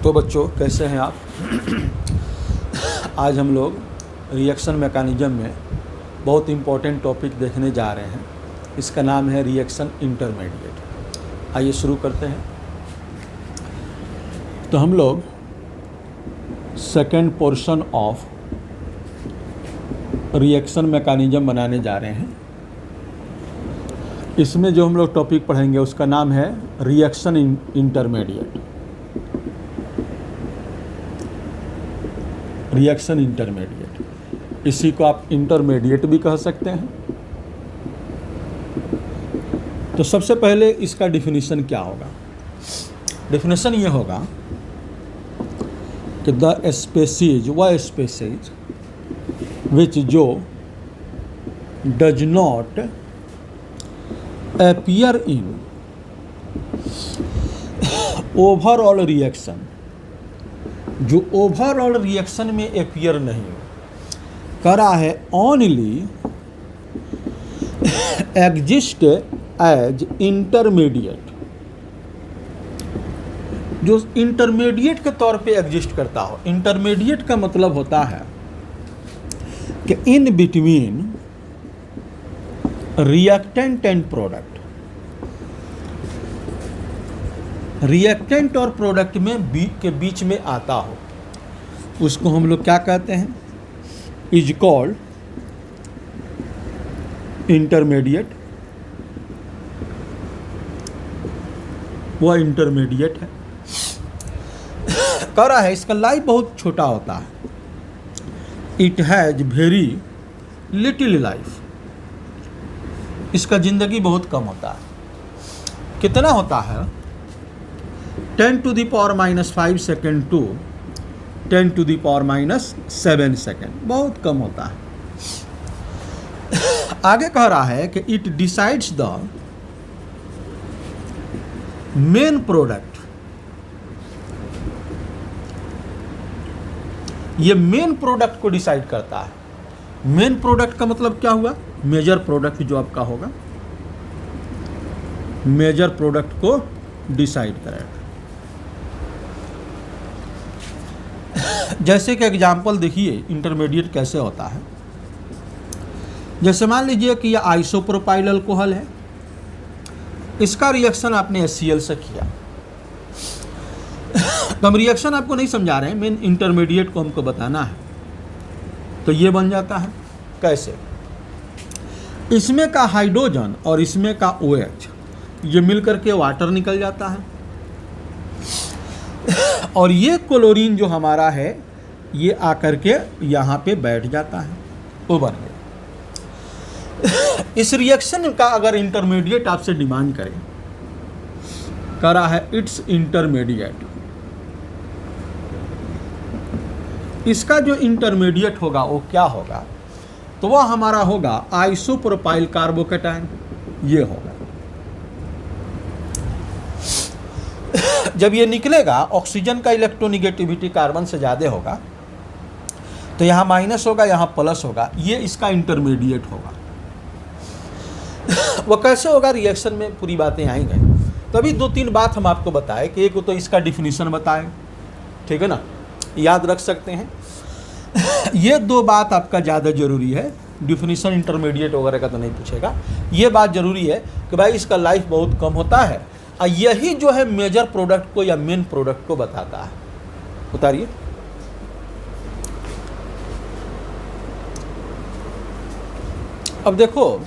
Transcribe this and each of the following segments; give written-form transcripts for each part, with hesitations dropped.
तो बच्चों कैसे हैं आप। आज हम लोग रिएक्शन मैकेनिज्म में बहुत इम्पोर्टेंट टॉपिक देखने जा रहे हैं। इसका नाम है रिएक्शन इंटरमीडिएट। आइए शुरू करते हैं। तो हम लोग second portion of reaction mechanism बनाने जा रहे हैं। इसमें जो हम लोग टॉपिक पढ़ेंगे उसका नाम है रिएक्शन इंटरमीडिएट। रिएक्शन इंटरमीडिएट, इसी को आप इंटरमीडिएट भी कह सकते हैं। तो सबसे पहले इसका डिफिनीशन क्या होगा। डिफिनीशन ये होगा कि द स्पेसीज वह स्पेसीज विच जो does not appear in overall reaction, जो ओवरऑल रिएक्शन में appear नहीं करा है, only exist as intermediate, जो इंटरमीडिएट के तौर पे एग्जिस्ट करता हो। इंटरमीडिएट का मतलब होता है कि in between reactant and product, reactant और प्रोडक्ट में के बीच में आता हो, उसको हम लोग क्या कहते हैं, इज कॉल्ड इंटरमीडिएट। वह इंटरमीडिएट है। कह रहा है इसका लाइफ बहुत छोटा होता है। It has very little life, इसका ज़िंदगी बहुत कम होता है। कितना होता है, 10 to the power minus 5 second to 10 to the power minus 7 second, बहुत कम होता है। आगे कह रहा है कि it decides the main product. ये मेन प्रोडक्ट को डिसाइड करता है। मेन प्रोडक्ट का मतलब क्या हुआ, मेजर प्रोडक्ट जो आपका होगा, मेजर प्रोडक्ट को डिसाइड करेगा। जैसे कि एग्जांपल देखिए इंटरमीडिएट कैसे होता है। जैसे मान लीजिए कि यह आइसोप्रोपाइल अल्कोहल है, इसका रिएक्शन आपने HCl से किया। तो हम रिएक्शन आपको नहीं समझा रहे हैं, मेन इंटरमीडिएट को हमको बताना है। तो ये बन जाता है कैसे, इसमें का हाइड्रोजन और इसमें का OH ये मिलकर के वाटर निकल जाता है, और ये क्लोरीन जो हमारा है ये आकर के यहाँ पे बैठ जाता है, वो बन गया। इस रिएक्शन का अगर इंटरमीडिएट आपसे डिमांड करे, कह रहा है इट्स इंटरमीडिएट, इसका जो इंटरमीडिएट होगा वो क्या होगा, तो वह हमारा होगा आइसोप्रोपाइल कार्बोकेटाइन। ये होगा। जब ये निकलेगा, ऑक्सीजन का इलेक्ट्रोनिगेटिविटी कार्बन से ज़्यादा होगा, तो यहाँ माइनस होगा, यहाँ प्लस होगा। ये इसका इंटरमीडिएट होगा। वो कैसे होगा, रिएक्शन में पूरी बातें आएंगे। तभी 2-3 बात हम आपको बताएं कि एक तो इसका डिफिनीशन बताएं, ठीक है ना, याद रख सकते हैं। ये 2 बात आपका ज़्यादा ज़रूरी है। डिफिनीशन इंटरमीडिएट वगैरह का तो नहीं पूछेगा। ये बात ज़रूरी है कि भाई इसका लाइफ बहुत कम होता है, और यही जो है मेजर प्रोडक्ट को या मेन प्रोडक्ट को बताता है। उतारिए। अब देखो,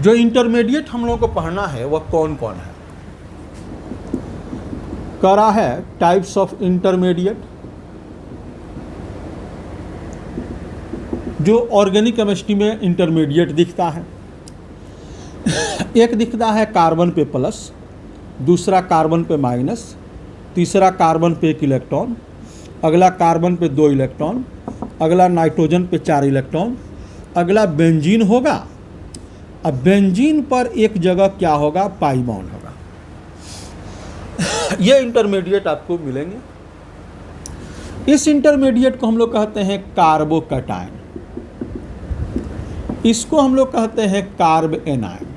जो इंटरमीडिएट हम लोगों को पढ़ना है वह कौन कौन है। कह रहा है टाइप्स ऑफ इंटरमीडिएट, जो ऑर्गेनिक केमिस्ट्री में इंटरमीडिएट दिखता है। एक दिखता है कार्बन पे प्लस, दूसरा कार्बन पे माइनस, तीसरा कार्बन पे 1 इलेक्ट्रॉन, अगला कार्बन पे 2 इलेक्ट्रॉन, अगला नाइट्रोजन पे 4 इलेक्ट्रॉन, अगला बेंजीन होगा। अब बेंजीन पर एक जगह क्या होगा, पाई बॉन्ड होगा। ये इंटरमीडिएट आपको मिलेंगे। इस इंटरमीडिएट को हम लोग कहते हैं कार्बोकेटाइन, इसको हम लोग कहते हैं कार्ब एनाइन।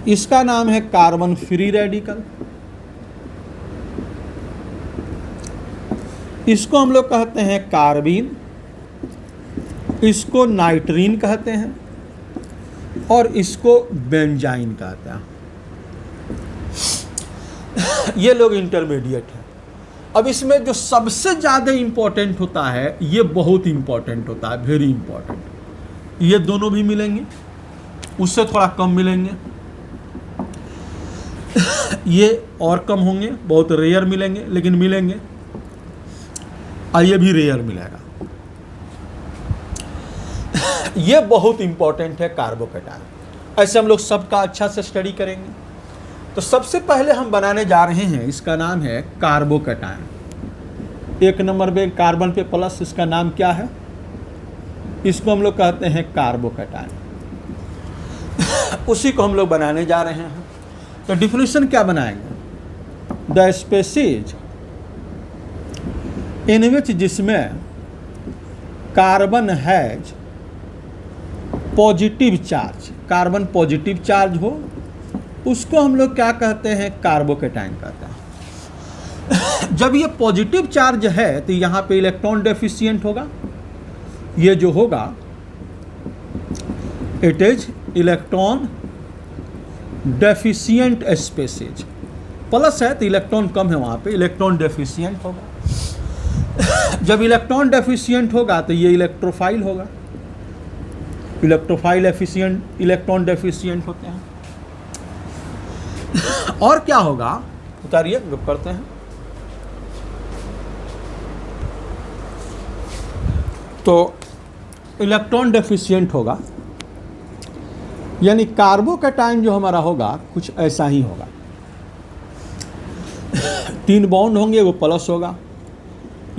इसका नाम है कार्बन फ्री रेडिकल। इसको हम लोग कहते हैं कार्बीन, इसको नाइट्रीन कहते हैं और इसको बेंजाइन कहते हैं। ये लोग इंटरमीडिएट हैं। अब इसमें जो सबसे ज़्यादा इम्पोर्टेंट होता है, ये बहुत इम्पोर्टेंट होता है, वेरी इम्पोर्टेंट, ये दोनों भी मिलेंगे, उससे थोड़ा कम मिलेंगे, ये और कम होंगे, बहुत रेयर मिलेंगे लेकिन मिलेंगे, और ये भी रेयर मिलेगा। ये बहुत इंपॉर्टेंट है कार्बोकैटायन। ऐसे हम लोग सबका अच्छा से स्टडी करेंगे। तो सबसे पहले हम बनाने जा रहे हैं, इसका नाम है कार्बोकैटायन। एक नंबर पे कार्बन पे प्लस, इसका नाम क्या है? इसको हम लोग कहते हैं कार्बोकैटायन। उसी को हम लोग बनाने जा रहे हैं। तो डिफिनेशन क्या बनाएंगे? द स्पेसीज इन विच, जिसमें carbon has positive charge, carbon positive charge हो, उसको हम लोग क्या कहते हैं? कार्बोकैटायन कहते हैं। जब ये पॉजिटिव चार्ज है तो यहाँ पे इलेक्ट्रॉन डेफिशिएंट होगा। ये जो होगा it is electron deficient species. Plus है तो इलेक्ट्रॉन कम है, वहाँ पे इलेक्ट्रॉन डेफिशिएंट होगा। जब इलेक्ट्रॉन डेफिशिएंट होगा तो ये इलेक्ट्रोफाइल होगा। इलेक्ट्रोफाइल एफिशिएंट, इलेक्ट्रॉन डेफिशिएंट होते हैं। और क्या होगा? उतारिए, ग्रुप करते हैं। तो इलेक्ट्रॉन डेफिशिएंट होगा, यानी कार्बोकैटायन जो हमारा होगा कुछ ऐसा ही होगा। 3 बॉन्ड होंगे, वो प्लस होगा।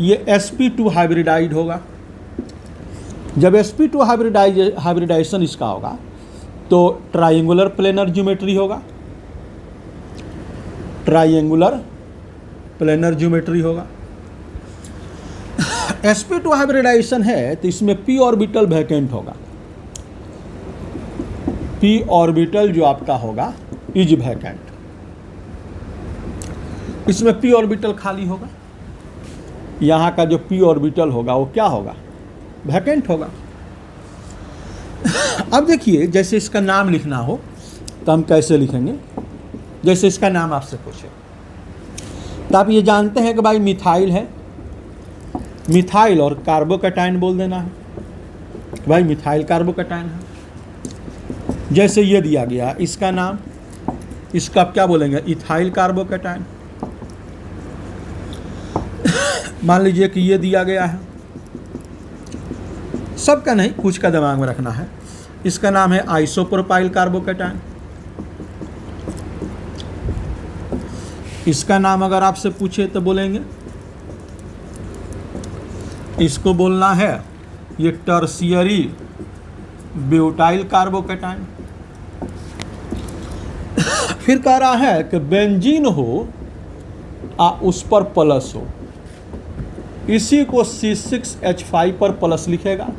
ये sp2 हाइब्रिडाइड होगा। जब sp2 हाइब्रिडाइजेशन इसका होगा तो ट्रायंगुलर प्लेनर ज्योमेट्री होगा। ट्रायंगुलर प्लेनर ज्योमेट्री होगा। sp2 हाइब्रिडाइजेशन है तो इसमें p ऑर्बिटल वैकेंट होगा। p ऑर्बिटल जो आपका होगा इज वैकेंट, इसमें p ऑर्बिटल खाली होगा। यहाँ का जो p ऑर्बिटल होगा वो क्या होगा? वैकेंट होगा। अब देखिए, जैसे इसका नाम लिखना हो तो हम कैसे लिखेंगे? जैसे इसका नाम आपसे पूछे तो आप ये जानते हैं कि भाई मिथाइल है, मिथाइल और कार्बोकैटायन बोल देना है, भाई मिथाइल कार्बोकैटायन है। जैसे ये दिया गया, इसका नाम, इसका आप क्या बोलेंगे? Ethyl carbocation. मान लीजिए कि ये दिया गया है, सबका नहीं, कुछ का दिमाग में रखना है। इसका नाम है आइसोप्रोपाइल कार्बोकैटायन। इसका नाम अगर आपसे पूछे तो बोलेंगे, इसको बोलना है ये टर्शियरी ब्यूटाइल कार्बोकैटायन। फिर कह रहा है कि बेंजीन हो उस पर प्लस हो, इसी को C6H5 पर प्लस लिखेगा,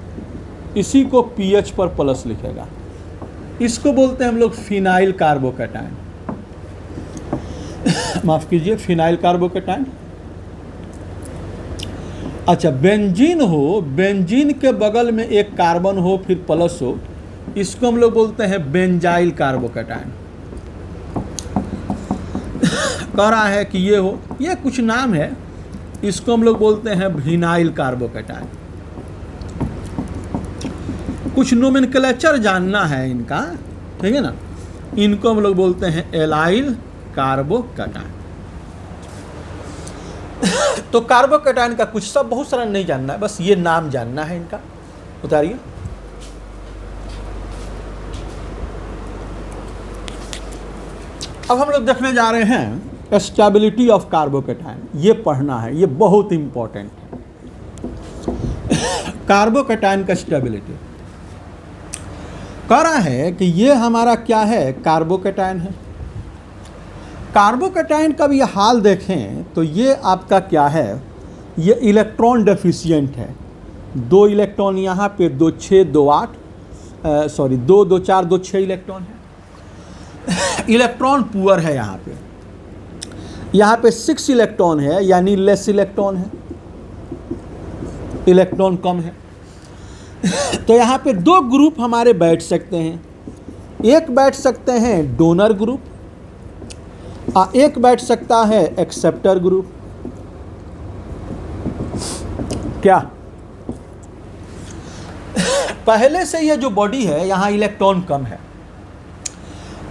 इसी को pH पर प्लस लिखेगा। इसको बोलते हैं हम लोग फिनाइल कार्बोकैटायन। माफ कीजिए, फिनाइल कार्बोकैटायन। अच्छा, बेंजीन हो, बेंजीन के बगल में एक कार्बन हो फिर प्लस हो, इसको हम लोग बोलते हैं बेंजाइल कार्बोकैटायन। कह रहा है कि ये हो, ये कुछ नाम है, इसको हम लोग बोलते हैं विनाइल कार्बोकैटायन। कुछ नोमेनक्लेचर जानना है इनका, ठीक है ना? इनको हम लोग बोलते हैं एलाइल कार्बोकैटायन। तो कार्बोकैटायन का कुछ सब बहुत सारा नहीं जानना है, बस ये नाम जानना है इनका। उतारिए। अब हम लोग देखने जा रहे हैं स्टेबिलिटी ऑफ कार्बोकैटायन। ये पढ़ना है, ये बहुत इंपॉर्टेंट है। कार्बोकैटायन का स्टेबिलिटी कह रहा है कि ये हमारा क्या है? कार्बोकैटायन है। कार्बोकैटायन का भी ये हाल देखें तो ये आपका क्या है? ये इलेक्ट्रॉन डेफिशिएंट है। 2 इलेक्ट्रॉन यहाँ पे, 2 6 2 8 सॉरी 2 2 4 2 6 इलेक्ट्रॉन है। इलेक्ट्रॉन पुअर है यहाँ पे 6 इलेक्ट्रॉन है, यानी लेस इलेक्ट्रॉन है। इलेक्ट्रॉन कम है। तो यहाँ पे दो ग्रुप हमारे बैठ सकते हैं, एक बैठ सकते हैं डोनर ग्रुप, एक बैठ सकता है एक्सेप्टर ग्रुप। क्या पहले से यह जो बॉडी है यहाँ इलेक्ट्रॉन कम है,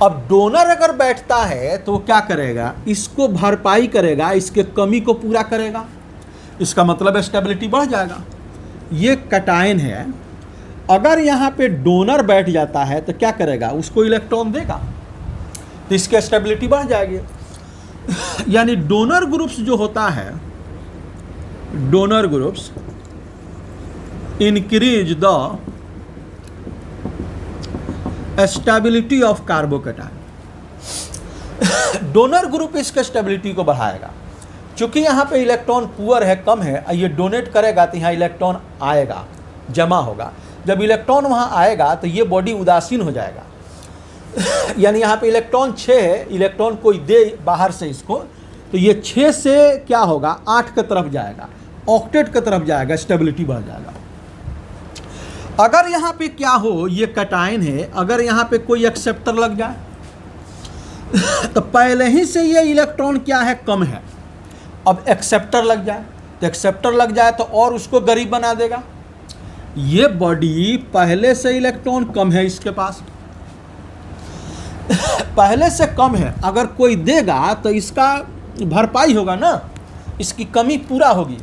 अब डोनर अगर बैठता है तो क्या करेगा, इसको भरपाई करेगा, इसके कमी को पूरा करेगा, इसका मतलब स्टेबिलिटी बढ़ जाएगा। ये कैटायन है, अगर यहाँ पे डोनर बैठ जाता है तो क्या करेगा, उसको इलेक्ट्रॉन देगा, तो इसकी स्टेबिलिटी बढ़ जाएगी। यानी डोनर ग्रुप्स जो होता है, donor groups increase the stability of carbocation. Donor group इसके स्टेबिलिटी को बढ़ाएगा, क्योंकि यहाँ पे इलेक्ट्रॉन पुअर है, कम है, ये डोनेट करेगा तो यहाँ इलेक्ट्रॉन आएगा, जमा होगा। जब इलेक्ट्रॉन वहाँ आएगा तो ये बॉडी उदासीन हो जाएगा। यानी यहाँ पे इलेक्ट्रॉन 6 है, इलेक्ट्रॉन कोई दे बाहर से इसको, तो ये 6 से क्या होगा, 8 की तरफ जाएगा, ऑक्टेट की तरफ जाएगा, स्टेबिलिटी बढ़ जाएगा। अगर यहाँ पे क्या हो, ये कैटायन है, अगर यहाँ पे कोई एक्सेप्टर लग जाए तो पहले ही से ये इलेक्ट्रॉन क्या है, कम है, अब एक्सेप्टर लग जाए, तो एक्सेप्टर लग जाए तो और उसको गरीब बना देगा। ये बॉडी पहले से इलेक्ट्रॉन कम है, इसके पास पहले से कम है, अगर कोई देगा तो इसका भरपाई होगा ना, इसकी कमी पूरा होगी।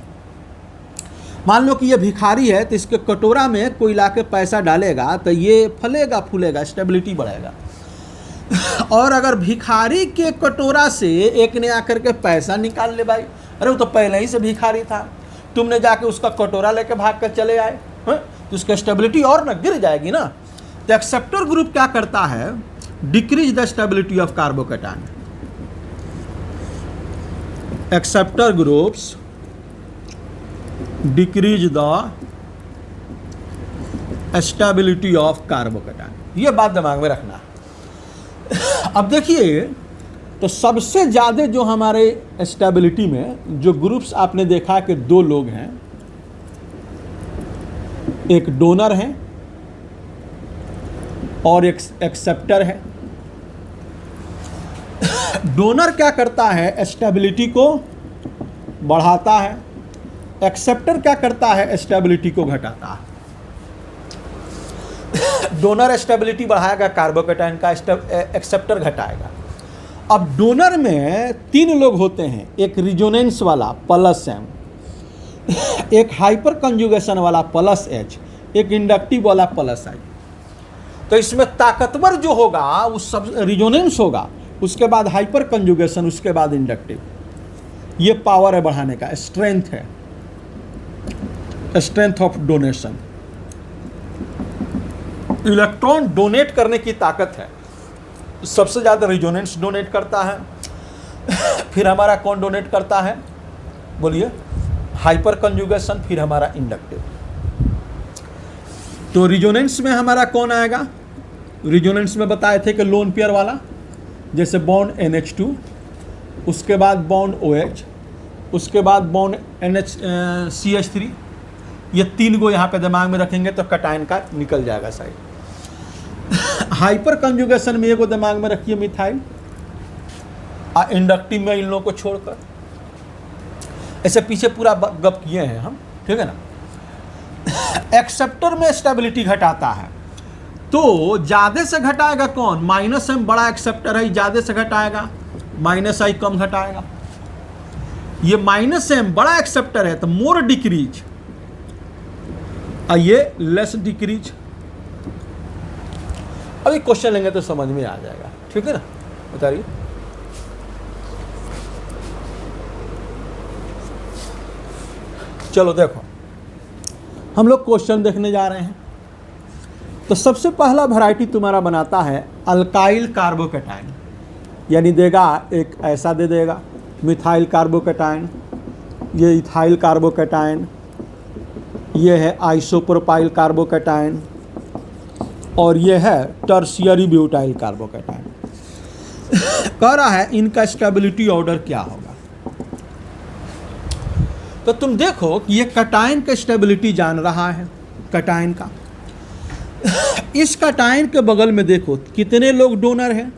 मान लो कि ये भिखारी है, तो इसके कटोरा में कोई लाके पैसा डालेगा तो ये फलेगा फूलेगा, स्टेबिलिटी बढ़ेगा। और अगर भिखारी के कटोरा से एक ने आकर के पैसा निकाल ले, भाई अरे वो तो पहले ही से भिखारी था, तुमने जाके उसका कटोरा लेके भाग कर चले आए, तो उसकी स्टेबिलिटी और ना गिर जाएगी ना। तो एक्सेप्टर ग्रुप क्या करता है, decrease the stability of carbocation. Acceptor groups decrease the stability of carbocation. ये बात दिमाग में रखना। अब देखिए, तो सबसे ज़्यादा जो हमारे स्टेबिलिटी में जो ग्रुप्स आपने देखा कि 2 लोग हैं, एक डोनर है और एक एक्सेप्टर है। डोनर क्या करता है, स्टेबिलिटी को बढ़ाता है, एक्सेप्टर क्या करता है, स्टेबिलिटी को घटाता है। डोनर स्टेबिलिटी बढ़ाएगा कार्बोकैटायन का, एक्सेप्टर घटाएगा। अब डोनर में 3 लोग होते हैं, एक रिजोनेंस वाला +M, एक हाइपर कंजुगेशन वाला +H, एक इंडक्टिव वाला +I। तो इसमें ताकतवर जो होगा वो सब रिजोनेंस होगा, उसके बाद हाइपर कंजुगेशन, उसके बाद इंडक्टिव। ये पावर है बढ़ाने का, स्ट्रेंथ है, strength of donation. Electron donate करने की ताकत है। सबसे ज़्यादा रिजोनेंस डोनेट करता है, फिर हमारा कौन डोनेट करता है, बोलिए, हाइपर कंजुगेशन, फिर हमारा इंडक्टिव। तो रिजोनेंस में हमारा कौन आएगा, रिजोनेंस में बताए थे कि लोन पेयर वाला, जैसे बॉन्ड NH2, उसके बाद बॉन्ड OH, उसके बाद बॉन्ड CH3। ये 3 को यहाँ पे दिमाग में रखेंगे तो कैटायन का निकल जाएगा साइड। हाइपर कंजुगेशन में एक को दिमाग में रखिए, मिथाइल। इंडक्टिव में इन लोगों को छोड़कर, ऐसे पीछे पूरा गप किए हैं हम, ठीक है ना। एक्सेप्टर में स्टेबिलिटी घटाता है, तो ज़्यादा से घटाएगा कौन, -M बड़ा एक्सेप्टर है, ज़्यादा से घटाएगा, -I कम घटाएगा। ये -M बड़ा एक्सेप्टर है तो मोर डिक्रीज, ये लेस डिक्रीज। अभी क्वेश्चन लेंगे तो समझ में आ जाएगा, ठीक है ना, बताइए। चलो देखो, हम लोग क्वेश्चन देखने जा रहे हैं। तो सबसे पहला वैरायटी तुम्हारा बनाता है अल्काइल कार्बोकैटायन, यानी देगा एक ऐसा दे देगा, मिथाइल कार्बोकैटायन, ये इथाइल कार्बोकैटायन, ये है आइसोप्रोपाइल कार्बोकैटायन, और ये है टर्शियरी ब्यूटाइल कार्बोकैटायन। कह रहा है इनका स्टेबिलिटी ऑर्डर क्या होगा। तो तुम देखो कि ये कटायन का स्टेबिलिटी जान रहा है, कटायन का। इस कटायन के बगल में देखो कितने लोग डोनर हैं,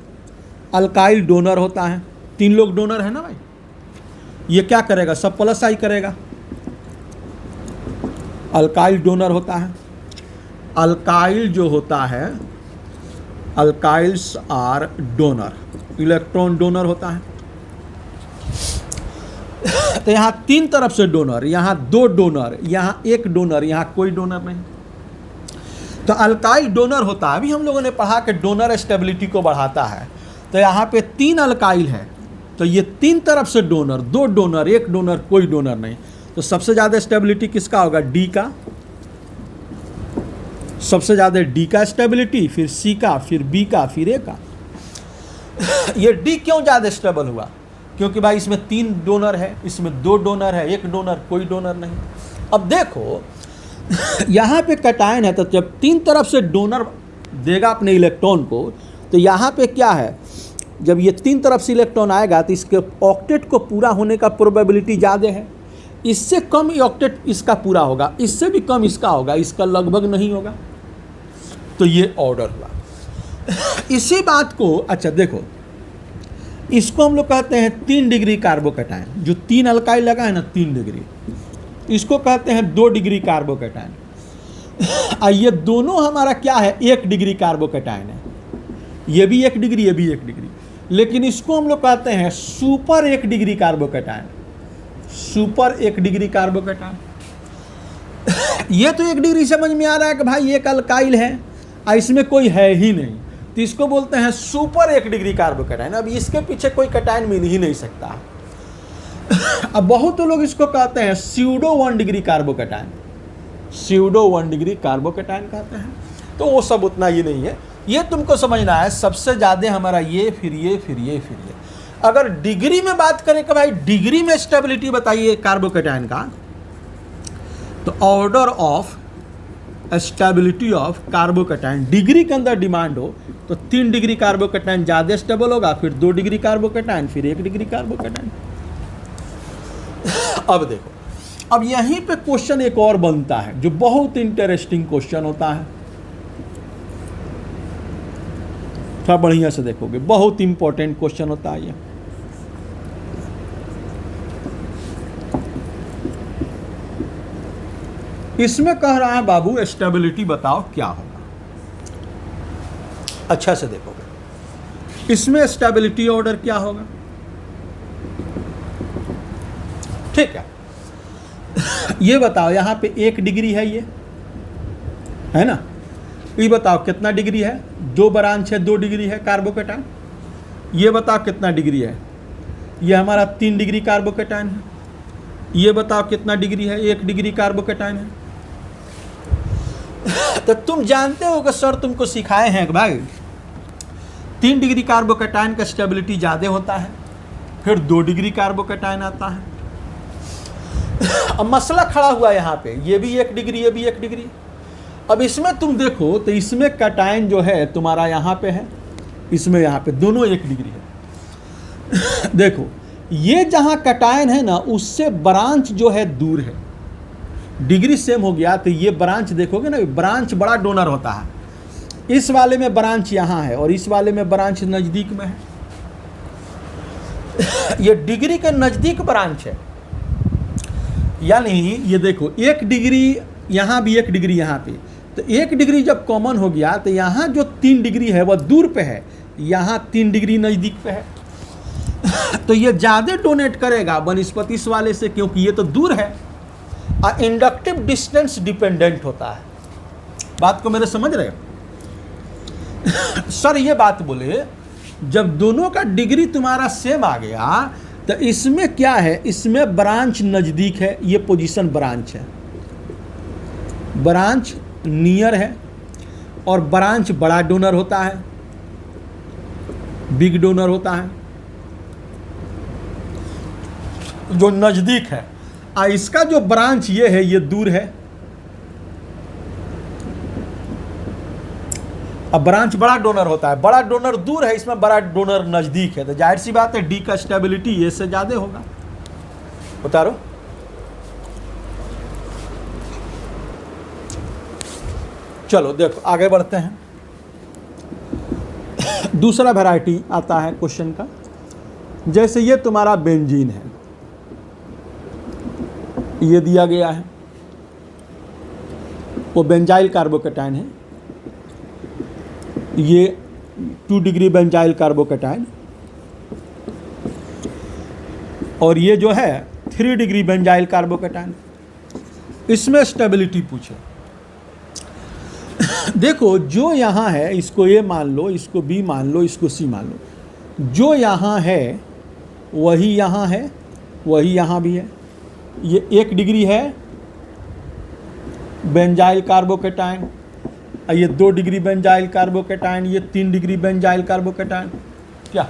अल्काइल डोनर होता है, 3 लोग डोनर है ना भाई। ये क्या करेगा, सब प्लस आई करेगा, अल्काइल डोनर होता है। अल्काइल जो होता है, अल्काइल्स आर डोनर, इलेक्ट्रॉन डोनर होता है। तो यहाँ 3 तरफ से डोनर, यहाँ 2 डोनर, यहाँ 1 डोनर, यहाँ कोई डोनर नहीं। तो अल्काइल डोनर होता है, अभी हम लोगों ने पढ़ा कि डोनर स्टेबिलिटी को बढ़ाता है। तो यहाँ पे 3 अल्काइल है, तो ये 3 तरफ से डोनर, 2 डोनर, 1 डोनर, कोई डोनर नहीं। तो सबसे ज़्यादा स्टेबिलिटी किसका होगा, डी का। सबसे ज़्यादा डी का स्टेबिलिटी, फिर सी का, फिर बी का, फिर ए का। ये डी क्यों ज़्यादा स्टेबल हुआ, क्योंकि भाई इसमें 3 डोनर है, इसमें 2 डोनर है, 1 डोनर, कोई डोनर नहीं। अब देखो यहाँ पे कटायन है, तो जब 3 तरफ से डोनर देगा अपने इलेक्ट्रॉन को, तो यहाँ पे क्या है, जब ये 3 तरफ से इलेक्ट्रॉन आएगा तो इसके ऑक्टेट को पूरा होने का प्रोबेबिलिटी ज़्यादा है। इससे कम ऑक्टेट इसका पूरा होगा, इससे भी कम इसका होगा, इसका लगभग नहीं होगा। तो ये ऑर्डर हुआ। इसी बात को, अच्छा देखो, इसको हम लोग कहते हैं 3 डिग्री कार्बोकैटायन। जो 3 अल्काइल लगा है ना, 3 डिग्री, इसको कहते हैं 2 डिग्री कार्बोकैटायन। ये दोनों हमारा क्या है, 1 डिग्री कार्बोकैटायन है। ये भी 1 डिग्री, ये भी 1 डिग्री, लेकिन इसको हम लोग कहते हैं super 1 degree carbocation, super 1 degree carbocation. ये तो 1 डिग्री समझ में आ रहा है कि भाई एक अल्काइल है और इसमें कोई है ही नहीं, तो इसको बोलते हैं सुपर 1 डिग्री कार्बोकैटायन। अब इसके पीछे कोई कैटायन मिल ही नहीं सकता। अब बहुत लोग इसको कहते हैं pseudo 1 degree carbocation, pseudo 1 degree carbocation कहते हैं। तो वो सब उतना ही नहीं है, ये तुमको समझना है। सबसे ज़्यादा हमारा ये, फिर ये, फिर ये, फिर ये। अगर डिग्री में बात करें कि भाई डिग्री में स्टेबिलिटी बताइए कार्बोकैटायन का, तो order of stability of carbocation, degree के अंदर डिमांड हो तो 3 डिग्री कार्बोकैटायन ज़्यादा स्टेबल होगा, फिर 2 डिग्री कार्बोकैटायन, फिर 1 डिग्री कार्बोकैटायन। अब देखो, अब यहीं पे क्वेश्चन एक और बनता है जो बहुत इंटरेस्टिंग क्वेश्चन होता है। थोड़ा बढ़िया से देखोगे, बहुत इंपॉर्टेंट क्वेश्चन होता है ये। इसमें कह रहा है बाबू स्टेबिलिटी बताओ क्या होगा। अच्छा से देखोगे, इसमें स्टेबिलिटी ऑर्डर क्या होगा, ठीक है। ये बताओ, यहाँ पे 1 डिग्री है, ये है ना, ये बताओ कितना डिग्री है, 2 ब्रांच है, 2 डिग्री है कार्बोकैटायन। ये बताओ कितना डिग्री है, ये हमारा 3 डिग्री कार्बोकैटायन है। ये बताओ कितना डिग्री है, 1 डिग्री कार्बोकैटायन है। तो तुम जानते हो कि सर तुमको सिखाए हैं कि भाई 3 डिग्री कार्बोकैटायन का स्टेबिलिटी ज़्यादा होता है, फिर 2 डिग्री कार्बोकैटायन आता है। अब मसला खड़ा हुआ यहाँ पे, ये भी 1 डिग्री, ये भी 1 डिग्री। अब इसमें तुम देखो तो इसमें कैटायन जो है तुम्हारा यहाँ पे है, इसमें यहाँ पे दोनों 1 डिग्री है। देखो ये जहाँ कैटायन है ना, उससे ब्रांच जो है दूर है, डिग्री सेम हो गया, तो ये ब्रांच देखोगे ना, ब्रांच बड़ा डोनर होता है। इस वाले में ब्रांच यहाँ है और इस वाले में ब्रांच नज़दीक में है। ये डिग्री के नज़दीक ब्रांच है, यानी ये देखो 1 डिग्री यहाँ भी, 1 डिग्री यहाँ पे, तो 1 डिग्री जब कॉमन हो गया तो यहाँ जो 3 डिग्री है वह दूर पे है, यहाँ 3 डिग्री नज़दीक पे है। तो ये ज़्यादा डोनेट करेगा बनस्पति इस वाले से, क्योंकि ये तो दूर है। इंडक्टिव डिस्टेंस डिपेंडेंट होता है। बात को मेरे समझ रहे हो? सर ये बात बोले, जब दोनों का डिग्री तुम्हारा सेम आ गया तो इसमें क्या है, इसमें ब्रांच नज़दीक है, ये पोजीशन ब्रांच है, ब्रांच नियर है, और ब्रांच बड़ा डोनर होता है, बिग डोनर होता है जो नज़दीक है। इसका जो ब्रांच ये है, ये दूर है। अब ब्रांच बड़ा डोनर होता है, बड़ा डोनर दूर है, इसमें बड़ा डोनर नज़दीक है, तो जाहिर सी बात है डी का स्टेबिलिटी ये से ज़्यादा होगा। उतारो, चलो देखो आगे बढ़ते हैं। दूसरा वैरायटी आता है क्वेश्चन का, जैसे ये तुम्हारा बेंजीन है, ये दिया गया है, वो बेंजाइल कार्बोकेटाइन है, ये 2 डिग्री बेंजाइल कार्बोकेटाइन, और ये जो है 3 डिग्री बेंजाइल कार्बोकेटाइन। इसमें स्टेबिलिटी पूछे। देखो जो यहाँ है, इसको ए मान लो, इसको बी मान लो, इसको सी मान लो, जो यहाँ है वही यहाँ है, वही यहाँ भी है। ये 1 डिग्री है बेंजाइल कार्बोकेटाइन, ये 2 डिग्री बेंजाइल कार्बोकेटाइन, ये 3 डिग्री बेंजाइल कार्बोकेटाइन। क्या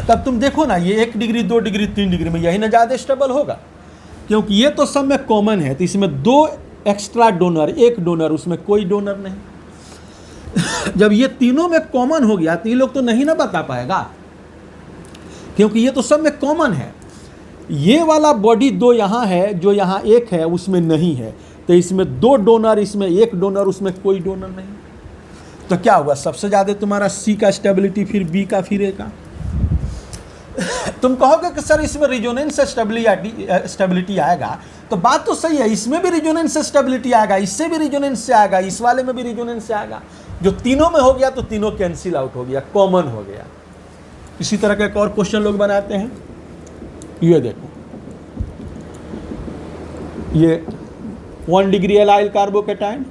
तब तुम देखो ना, ये 1 डिग्री 2 डिग्री 3 डिग्री में यही ना ज़्यादा स्टेबल होगा, क्योंकि ये तो सब में कॉमन है। तो इसमें 2 एक्स्ट्रा डोनर, 1 डोनर, उसमें कोई डोनर नहीं। जब ये तीनों में कॉमन हो गया तो ये लोग तो नहीं ना बता पाएगा, क्योंकि ये तो सब में कॉमन है। ये वाला बॉडी 2 यहाँ है, जो यहाँ 1 है उसमें नहीं है, तो इसमें 2 डोनर, इसमें 1 डोनर, उसमें कोई डोनर नहीं। तो क्या हुआ, सबसे ज़्यादा तुम्हारा सी का स्टेबिलिटी, फिर बी का, फिर ए का। तुम कहोगे कि सर इसमें रिजोनेंस से स्टेबिलिटी आएगा, तो बात तो सही है, इसमें भी रिजोनेंस से स्टेबिलिटी आएगा, इससे भी रिजोनेंस से आएगा, इस वाले में भी रिजोनेंस से आएगा। जो तीनों में हो गया तो तीनों कैंसिल आउट हो गया, कॉमन हो गया। इसी तरह का एक और क्वेश्चन लोग बनाते हैं। ये देखो, ये 1 डिग्री एलाइल कार्बोकेटाइन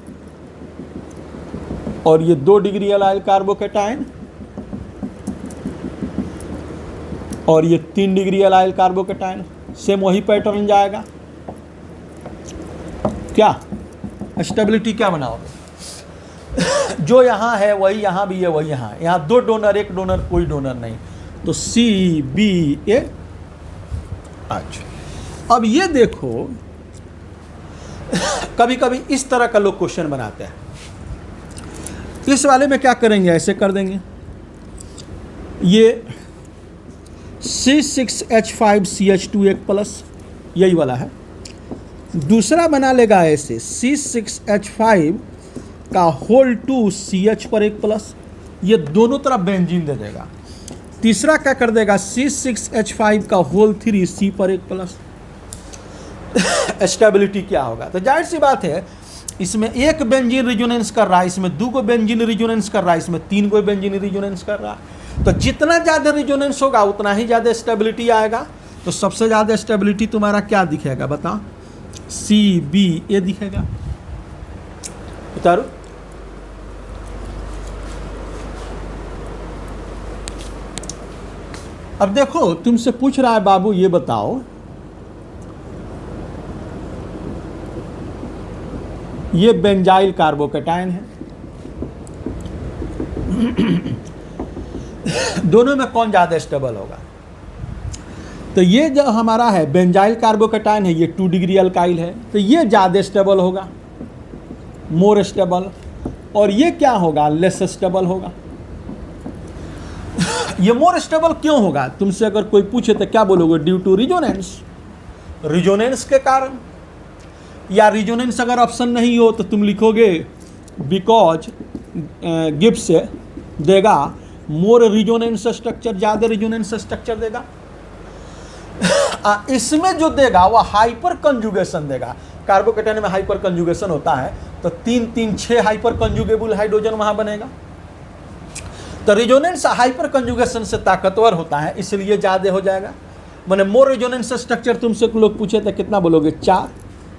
और ये 2 डिग्री एलाइल कार्बोकेटाइन और ये 3 डिग्री एलाइल कार्बोकेटाइन, सेम वही पैटर्न जाएगा। क्या स्टेबिलिटी क्या बनाओगे? जो यहाँ है वही यहाँ भी है, वही यहाँ है। यहाँ 2 डोनर, 1 डोनर, कोई डोनर नहीं, तो सी बी ए। अच्छा, अब ये देखो, कभी कभी इस तरह का लोग क्वेश्चन बनाते हैं। इस वाले में क्या करेंगे, ऐसे कर देंगे, ये C6H5CH2 एक प्लस, यही वाला है। दूसरा बना लेगा ऐसे C6H5 का होल 2 CH पर एक प्लस, ये दोनों तरफ बेंजीन दे देगा। तीसरा क्या कर देगा, C6H5 का होल 3 C पर एक प्लस। स्टेबिलिटी क्या होगा? तो जाहिर सी बात है, इसमें 1 बेंजीन रिजोनेंस कर रहा है, इसमें 2 को बेंजीन रिजोनेंस कर रहा है, इसमें 3 को बेंजीन रिजोनेंस कर रहा है। तो जितना ज़्यादा रिजोनेंस होगा उतना ही ज़्यादा स्टेबिलिटी आएगा। तो सबसे ज़्यादा स्टेबिलिटी तुम्हारा क्या दिखेगा बताओ? सी बी ए दिखेगा। उतारो। अब देखो, तुमसे पूछ रहा है बाबू ये बताओ, ये बेंजाइल कार्बोकेटाइन है, दोनों में कौन ज़्यादा स्टेबल होगा? तो ये जो हमारा है बेंजाइल कार्बोकेटाइन है, ये 2 डिग्री अल्काइल है, तो ये ज़्यादा स्टेबल होगा, मोर स्टेबल। और ये क्या होगा, लेस स्टेबल होगा। ये मोर स्टेबल क्यों होगा? तुमसे अगर कोई पूछे तो क्या बोलोगे? ड्यू टू रिजोनेंस, रिजोनेंस के कारण। या रिजोनेंस अगर ऑप्शन नहीं हो तो तुम लिखोगे बिकॉज गिब्स देगा मोर रिजोनेंस स्ट्रक्चर, ज़्यादा रिजोनेंस स्ट्रक्चर देगा। इसमें जो देगा वो हाइपर कंजुगेशन देगा। कार्बोकेटाइन में हाइपर कंजुगेशन होता है, तो 3 3 6 हाइपर कंजुगेबल हाइड्रोजन वहां बनेगा। तो रिजोनेंस हाइपर कंजुगेशन से ताकतवर होता है, इसलिए ज़्यादा हो जाएगा। मैंने मोर रिजोनेंस स्ट्रक्चर तुमसे लोग पूछे तो कितना बोलोगे?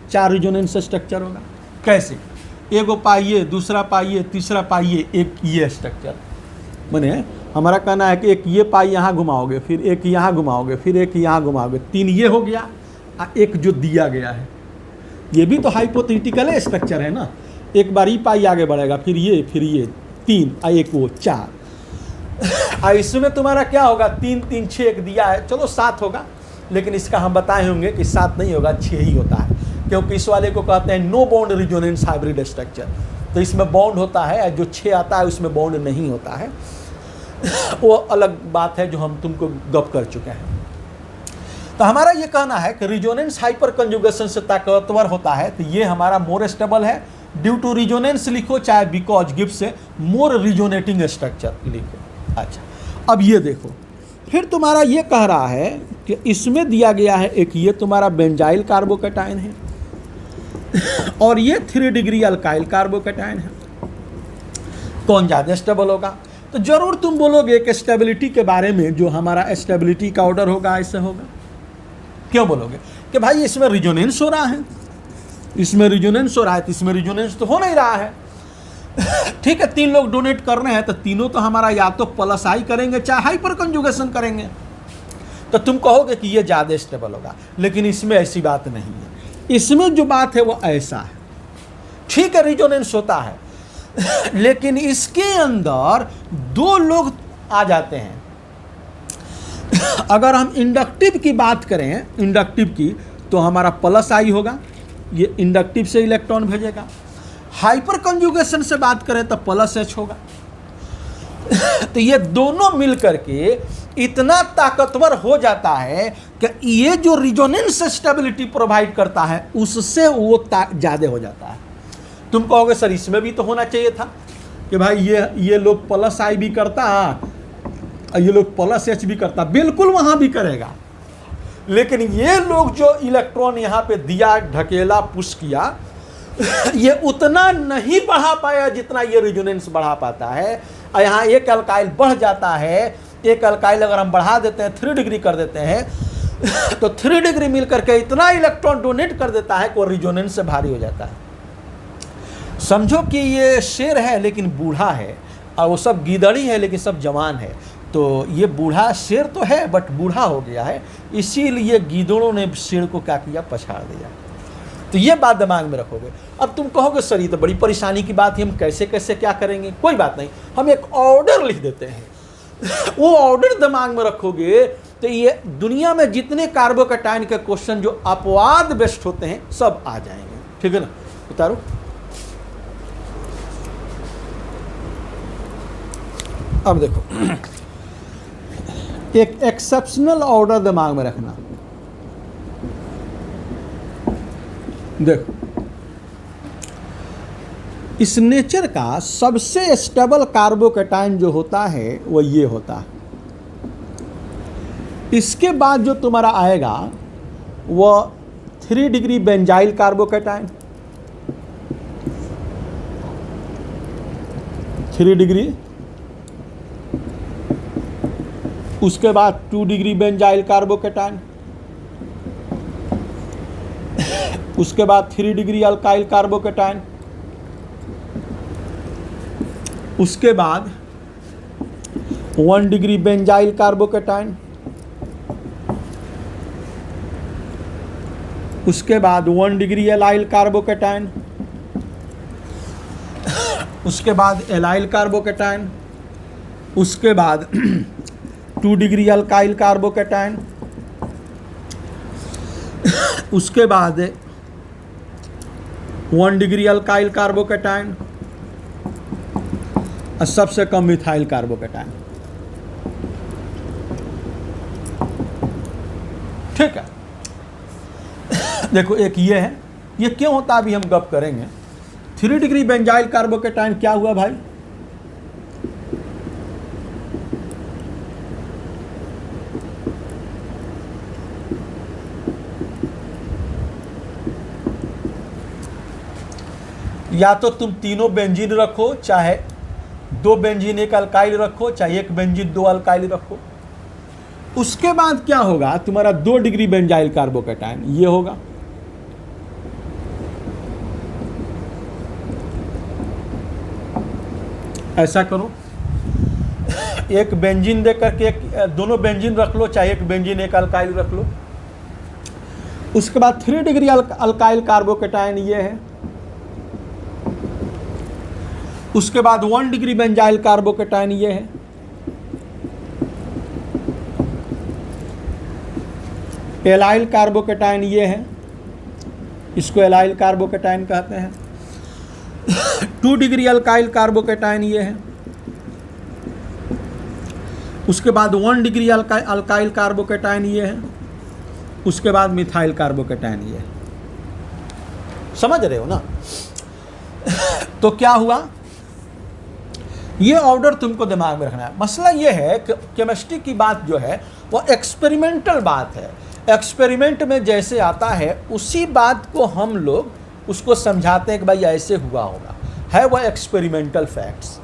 4 रिजोनेंस स्ट्रक्चर होगा। कैसे? एगो पाइए, दूसरा पाइए, तीसरा पाइए, एक ये स्ट्रक्चर। मैंने हमारा कहना है कि एक ये पाई यहाँ घुमाओगे, फिर एक यहाँ घुमाओगे, फिर एक यहाँ घुमाओगे, 3 ये हो गया, एक जो दिया गया है। ये भी तो हाइपोथेटिकल स्ट्रक्चर है ना। एक बार ये पाई आगे बढ़ेगा, फिर ये 3 और एक वो 4। इसमें तुम्हारा क्या होगा? 3 3 6 एक दिया है, चलो 7 होगा, लेकिन इसका हम बताए होंगे कि 7 नहीं होगा, 6 ही होता है, क्योंकि इस वाले को कहते हैं no bond resonance hybrid structure. तो इसमें बॉन्ड होता है, जो 6 आता है उसमें बॉन्ड नहीं होता है। वो अलग बात है जो हम तुमको गप कर चुके हैं। तो हमारा ये कहना है कि रिजोनेंस हाइपर कंजुगेशन से ताकतवर होता है, तो ये हमारा मोर स्टेबल है, ड्यू टू रिजोनेंस लिखो, चाहे बिकॉज गिव्स से मोर रिजोनेटिंग स्ट्रक्चर लिखो। अच्छा, अब ये देखो, फिर तुम्हारा ये कह रहा है कि इसमें दिया गया है एक ये तुम्हारा बेंजाइल कार्बोकैटायन है और ये 3 डिग्री अल्काइल कार्बोकैटायन है, कौन ज़्यादा स्टेबल होगा? तो जरूर तुम बोलोगे कि स्टेबिलिटी के बारे में, जो हमारा स्टेबिलिटी का ऑर्डर होगा ऐसे होगा। क्यों बोलोगे? कि भाई इसमें रिजोनेंस हो रहा है, इसमें रिजोनेंस हो रहा है, तो इसमें रिजोनेंस तो हो नहीं रहा है। ठीक है, 3 लोग डोनेट कर रहे हैं तो तीनों तो हमारा या तो प्लस आई करेंगे चाहे हाइपर कंजुगेशन करेंगे, तो तुम कहोगे कि ये ज़्यादा स्टेबल होगा। लेकिन इसमें ऐसी बात नहीं है, इसमें जो बात है वो ऐसा है। ठीक है, रिजोनेंस होता है लेकिन इसके अंदर 2 लोग आ जाते हैं। अगर हम इंडक्टिव की बात करें, इंडक्टिव की, तो हमारा प्लस आई होगा, ये इंडक्टिव से इलेक्ट्रॉन भेजेगा। हाइपर कंजुगेशन से बात करें तो प्लस एच होगा। तो ये दोनों मिल करके इतना ताकतवर हो जाता है कि ये जो रिजोनेंस स्टेबिलिटी प्रोवाइड करता है उससे वो ज़्यादा हो जाता है। तुम कहोगे सर इसमें भी तो होना चाहिए था कि भाई ये लोग प्लस आई भी करता, ये लोग प्लस एच भी करता, बिल्कुल वहाँ भी करेगा, लेकिन ये लोग जो इलेक्ट्रॉन यहाँ पे दिया, ढकेला, पुश किया, ये उतना नहीं बढ़ा पाया जितना ये रिजोनेंस बढ़ा पाता है। और यहाँ एक अल्काइल बढ़ जाता है, एक अल्काइल अगर हम बढ़ा देते हैं, 3 डिग्री कर देते हैं तो 3 डिग्री मिल करके इतना इलेक्ट्रॉन डोनेट कर देता है कि वो रिजोनेंस से भारी हो जाता है। समझो कि ये शेर है लेकिन बूढ़ा है, और वो सब गीदड़ी है लेकिन सब जवान है। तो ये बूढ़ा शेर तो है बट बूढ़ा हो गया है, इसीलिए गीदड़ों ने शेर को क्या किया, पछाड़ दिया। तो ये बात दिमाग में रखोगे। अब तुम कहोगे सर ये तो बड़ी परेशानी की बात है, हम कैसे कैसे क्या करेंगे? कोई बात नहीं, हम एक ऑर्डर लिख देते हैं। वो ऑर्डर दिमाग में रखोगे तो ये दुनिया में जितने कार्बोकैटायन के क्वेश्चन जो अपवाद बेस्ट होते हैं सब आ जाएंगे। ठीक है ना? उतारो। अब देखो, एक एक्सेप्शनल ऑर्डर दिमाग में रखना। देखो, इस नेचर का सबसे स्टेबल कार्बोकैटायन जो होता है वो ये होता है। इसके बाद जो तुम्हारा आएगा वो 3 डिग्री बेंजाइल कार्बोकैटायन, 3 डिग्री। उसके बाद 2 डिग्री बेंजाइल कार्बोकैटायन, उसके बाद 3 डिग्री अल्काइल कार्बोकैटायन, उसके बाद 1 डिग्री बेंजाइल कार्बोकैटायन, उसके बाद 1 डिग्री एलाइल कार्बोकैटायन, उसके बाद एलाइल कार्बोकैटायन, उसके बाद 2 डिग्री अल्काइल कार्बोकैटायन, उसके बाद 1 डिग्री अल्काइल कार्बोकैटायन और सबसे कम मिथाइल कार्बोकैटायन। ठीक है, देखो एक ये है, ये क्यों होता है अभी हम गप करेंगे। 3 डिग्री बेंजाइल कार्बोकैटायन क्या हुआ भाई? या तो तुम तीनों बेंजीन रखो, चाहे 2 बेंजीन 1 अल्काइल रखो, चाहे 1 बेंजीन 2 अल्काइल रखो। उसके बाद क्या होगा, तुम्हारा 2 डिग्री बेंजाइल कार्बोकैटायन ये होगा। ऐसा करो, 1 बेंजीन दे करके दोनों बेंजीन रख लो, चाहे 1 बेंजीन 1 अल्काइल रख लो। उसके बाद 3 डिग्री अल्काइल कार्बोकैटायन ये है। उसके बाद 1 डिग्री बेंजाइल कार्बोकैटायन ये है। एलाइल कार्बोकैटायन ये है, इसको एलाइल कार्बोकैटायन कहते हैं। 2 डिग्री अल्काइल कार्बोकैटायन ये है। उसके बाद 1 डिग्री अल्काइल कार्बोकैटायन ये है। उसके बाद मिथाइल कार्बोकैटायन ये है। समझ रहे हो ना? तो क्या हुआ, ये ऑर्डर तुमको दिमाग में रखना है। मसला ये है कि केमिस्ट्री की बात जो है वो एक्सपेरिमेंटल बात है। एक्सपेरिमेंट में जैसे आता है उसी बात को हम लोग उसको समझाते हैं कि भाई ऐसे हुआ होगा, है वो एक्सपेरिमेंटल फैक्ट्स।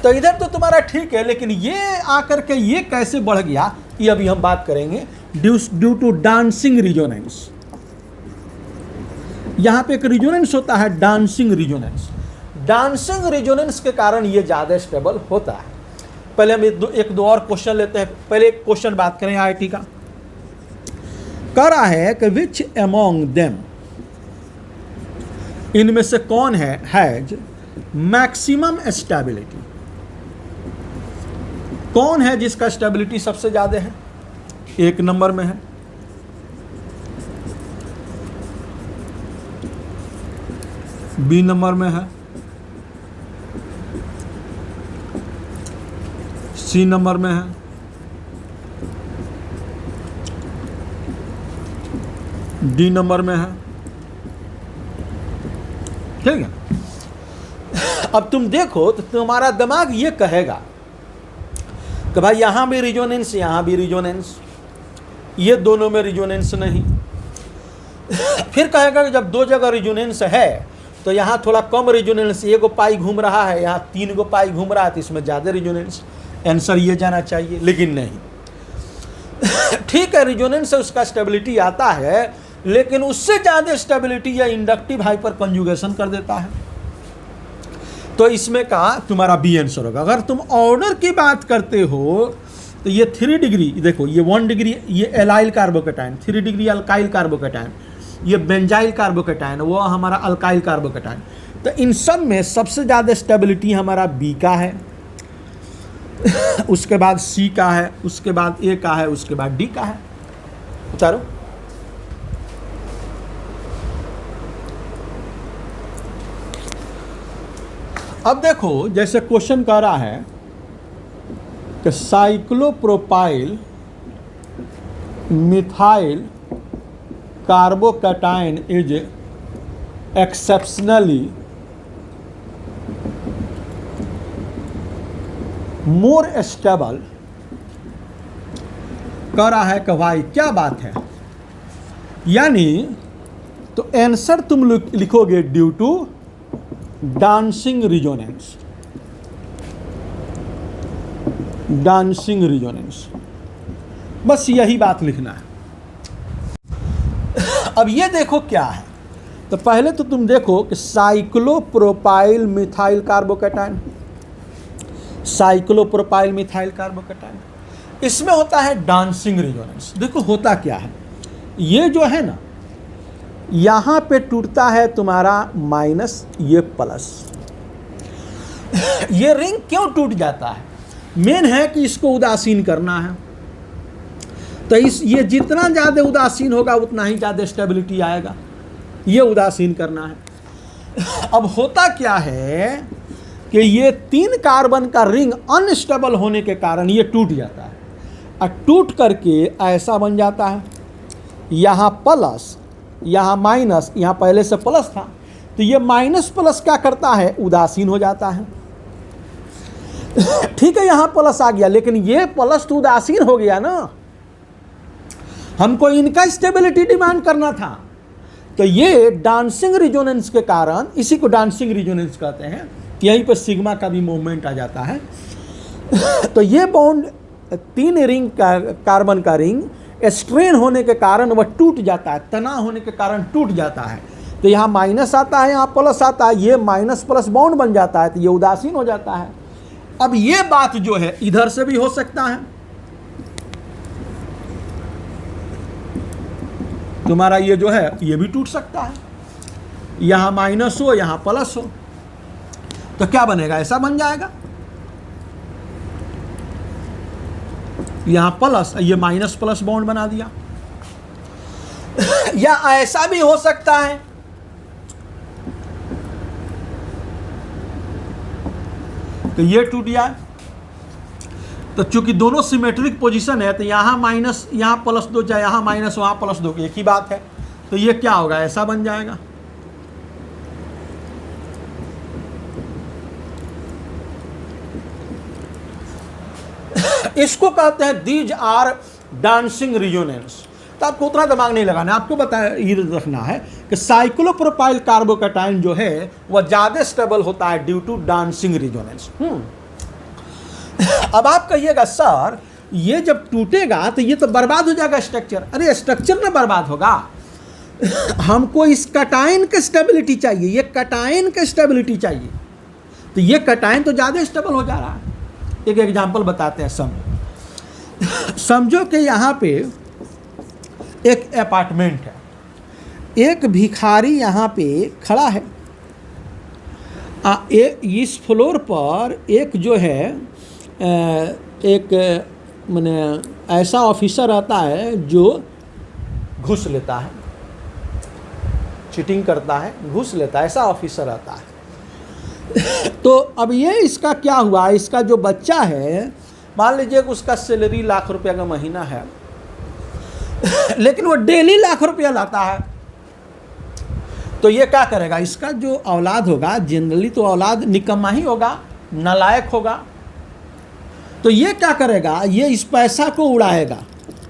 तो इधर तो तुम्हारा ठीक है, लेकिन ये आकर के ये कैसे बढ़ गया ये अभी हम बात करेंगे। ड्यू टू डांसिंग रिजोनेंस, यहां पे एक रिजोनेंस होता है, डांसिंग रिजोनेंस। डांसिंग रिजोनेंस के कारण ये ज़्यादा स्टेबल होता है। पहले हम एक दो और क्वेश्चन लेते हैं। पहले एक क्वेश्चन बात करें आईआईटी का। कह रहा है कि विच अमोंग देम, इनमें से कौन है हैज मैक्सिमम स्टेबिलिटी, कौन है जिसका स्टेबिलिटी सबसे ज्यादा है? एक नंबर में है, बी नंबर में है, सी नंबर में है, डी नंबर में है। ठीक है, अब तुम देखो तो तुम्हारा दिमाग ये कहेगा कि भाई यहां भी रिजोनेंस, यहां भी रिजोनेंस, ये दोनों में रिजोनेंस नहीं। फिर कहेगा कि जब दो जगह रिजोनेंस है तो यहाँ थोड़ा कम रिजोनेंस, एक गो पाई घूम रहा है, यहाँ 3 गो पाई घूम रहा है, तो इसमें ज़्यादा रिजोनेंस। आंसर ये जाना चाहिए, लेकिन नहीं। ठीक है, रिजोनेंस से उसका स्टेबिलिटी आता है, लेकिन उससे ज़्यादा स्टेबिलिटी या इंडक्टिव हाइपर कंजुगेशन कर देता है। तो इसमें का तुम्हारा बी आंसर होगा। अगर तुम ऑर्डर की बात करते हो तो ये 3 डिग्री, देखो ये 1 डिग्री ये allyl carbocation, 3 degree alkyl carbocation, ये बेंजाइल कार्बोकेटाइन, वो हमारा अल्काइल कार्बोकेटाइन। तो इन सब में सबसे ज़्यादा स्टेबिलिटी हमारा बी का है, उसके बाद सी का है, उसके बाद ए का है, उसके बाद डी का है। उतारो। अब देखो, जैसे क्वेश्चन कह रहा है कि cyclopropyl methyl carbocation is exceptionally more stable, कह रहा है कि भाई क्या बात है, यानी तो आंसर तुम लिखोगे due to dancing resonance, dancing resonance, बस यही बात लिखना है। अब ये देखो क्या है, तो पहले तो तुम देखो कि cyclopropyl methyl carbocation, cyclopropyl methyl carbocation, इसमें होता है डांसिंग रिजोनेंस। देखो होता क्या है, ये जो है ना यहाँ पे टूटता है तुम्हारा माइनस, ये प्लस। ये रिंग क्यों टूट जाता है? मेन है कि इसको उदासीन करना है। तो ये जितना ज़्यादा उदासीन होगा उतना ही ज़्यादा स्टेबिलिटी आएगा, ये उदासीन करना है। अब होता क्या है कि ये 3 कार्बन का रिंग अनस्टेबल होने के कारण ये टूट जाता है, और टूट करके ऐसा बन जाता है, यहाँ प्लस, यहाँ माइनस, यहाँ पहले से प्लस था, तो ये माइनस प्लस क्या करता है, उदासीन हो जाता है। ठीक है, यहाँ प्लस आ गया, लेकिन ये प्लस तो उदासीन हो गया ना, हमको इनका स्टेबिलिटी डिमांड करना था। तो ये डांसिंग रिजोनेंस के कारण, इसी को डांसिंग रिजोनेंस कहते हैं, यहीं पर सिग्मा का भी मूवमेंट आ जाता है। तो ये बॉन्ड 3 रिंग का कार्बन का रिंग स्ट्रेन होने के कारण वह टूट जाता है, तनाव होने के कारण टूट जाता है। तो यहाँ माइनस आता है, यहाँ प्लस आता है, ये माइनस प्लस बॉन्ड बन जाता है, तो ये उदासीन हो जाता है। अब ये बात जो है इधर से भी हो सकता है, तुम्हारा ये जो है ये भी टूट सकता है, यहाँ माइनस हो यहाँ प्लस हो, तो क्या बनेगा, ऐसा बन जाएगा, यहाँ प्लस, ये माइनस प्लस बॉन्ड बना दिया। या ऐसा भी हो सकता है कि ये टूट जाए, तो चूंकि दोनों सिमेट्रिक पोजीशन है, तो यहाँ माइनस यहाँ प्लस 2 जाए, यहाँ माइनस वहाँ प्लस 2, एक ही बात है, तो ये क्या होगा, ऐसा बन जाएगा। इसको कहते हैं दीज आर डांसिंग रिजोनेंस। तो आपको उतना दिमाग नहीं लगाना, आपको ये रखना है कि साइक्लोप्रोपाइल कार्बोकैटायन जो है वह ज़्यादा स्टेबल होता है ड्यू टू डांसिंग रिजोनेंस। अब आप कहिएगा सर ये जब टूटेगा तो ये तो बर्बाद हो जाएगा स्ट्रक्चर। अरे स्ट्रक्चर ना बर्बाद होगा, हमको इस कटायन की स्टेबिलिटी चाहिए, ये कटायन की स्टेबिलिटी चाहिए। तो ये कटायन तो ज़्यादा स्टेबल हो जा रहा है। एक एग्जांपल बताते हैं, समझो कि यहाँ पे एक अपार्टमेंट है, एक भिखारी यहाँ पे खड़ा है। इस फ्लोर पर एक जो है एक माने ऐसा ऑफिसर आता है जो घूस लेता है, चीटिंग करता है, घूस लेता है, ऐसा ऑफिसर आता है। तो अब ये इसका क्या हुआ, इसका जो बच्चा है, मान लीजिए कि उसका सैलरी ₹1,00,000 का महीना है लेकिन वो डेली ₹1,00,000 लाता है। तो ये क्या करेगा, इसका जो औलाद होगा, जनरली तो औलाद निकम्मा ही होगा, नालायक होगा। तो ये क्या करेगा, ये इस पैसा को उड़ाएगा,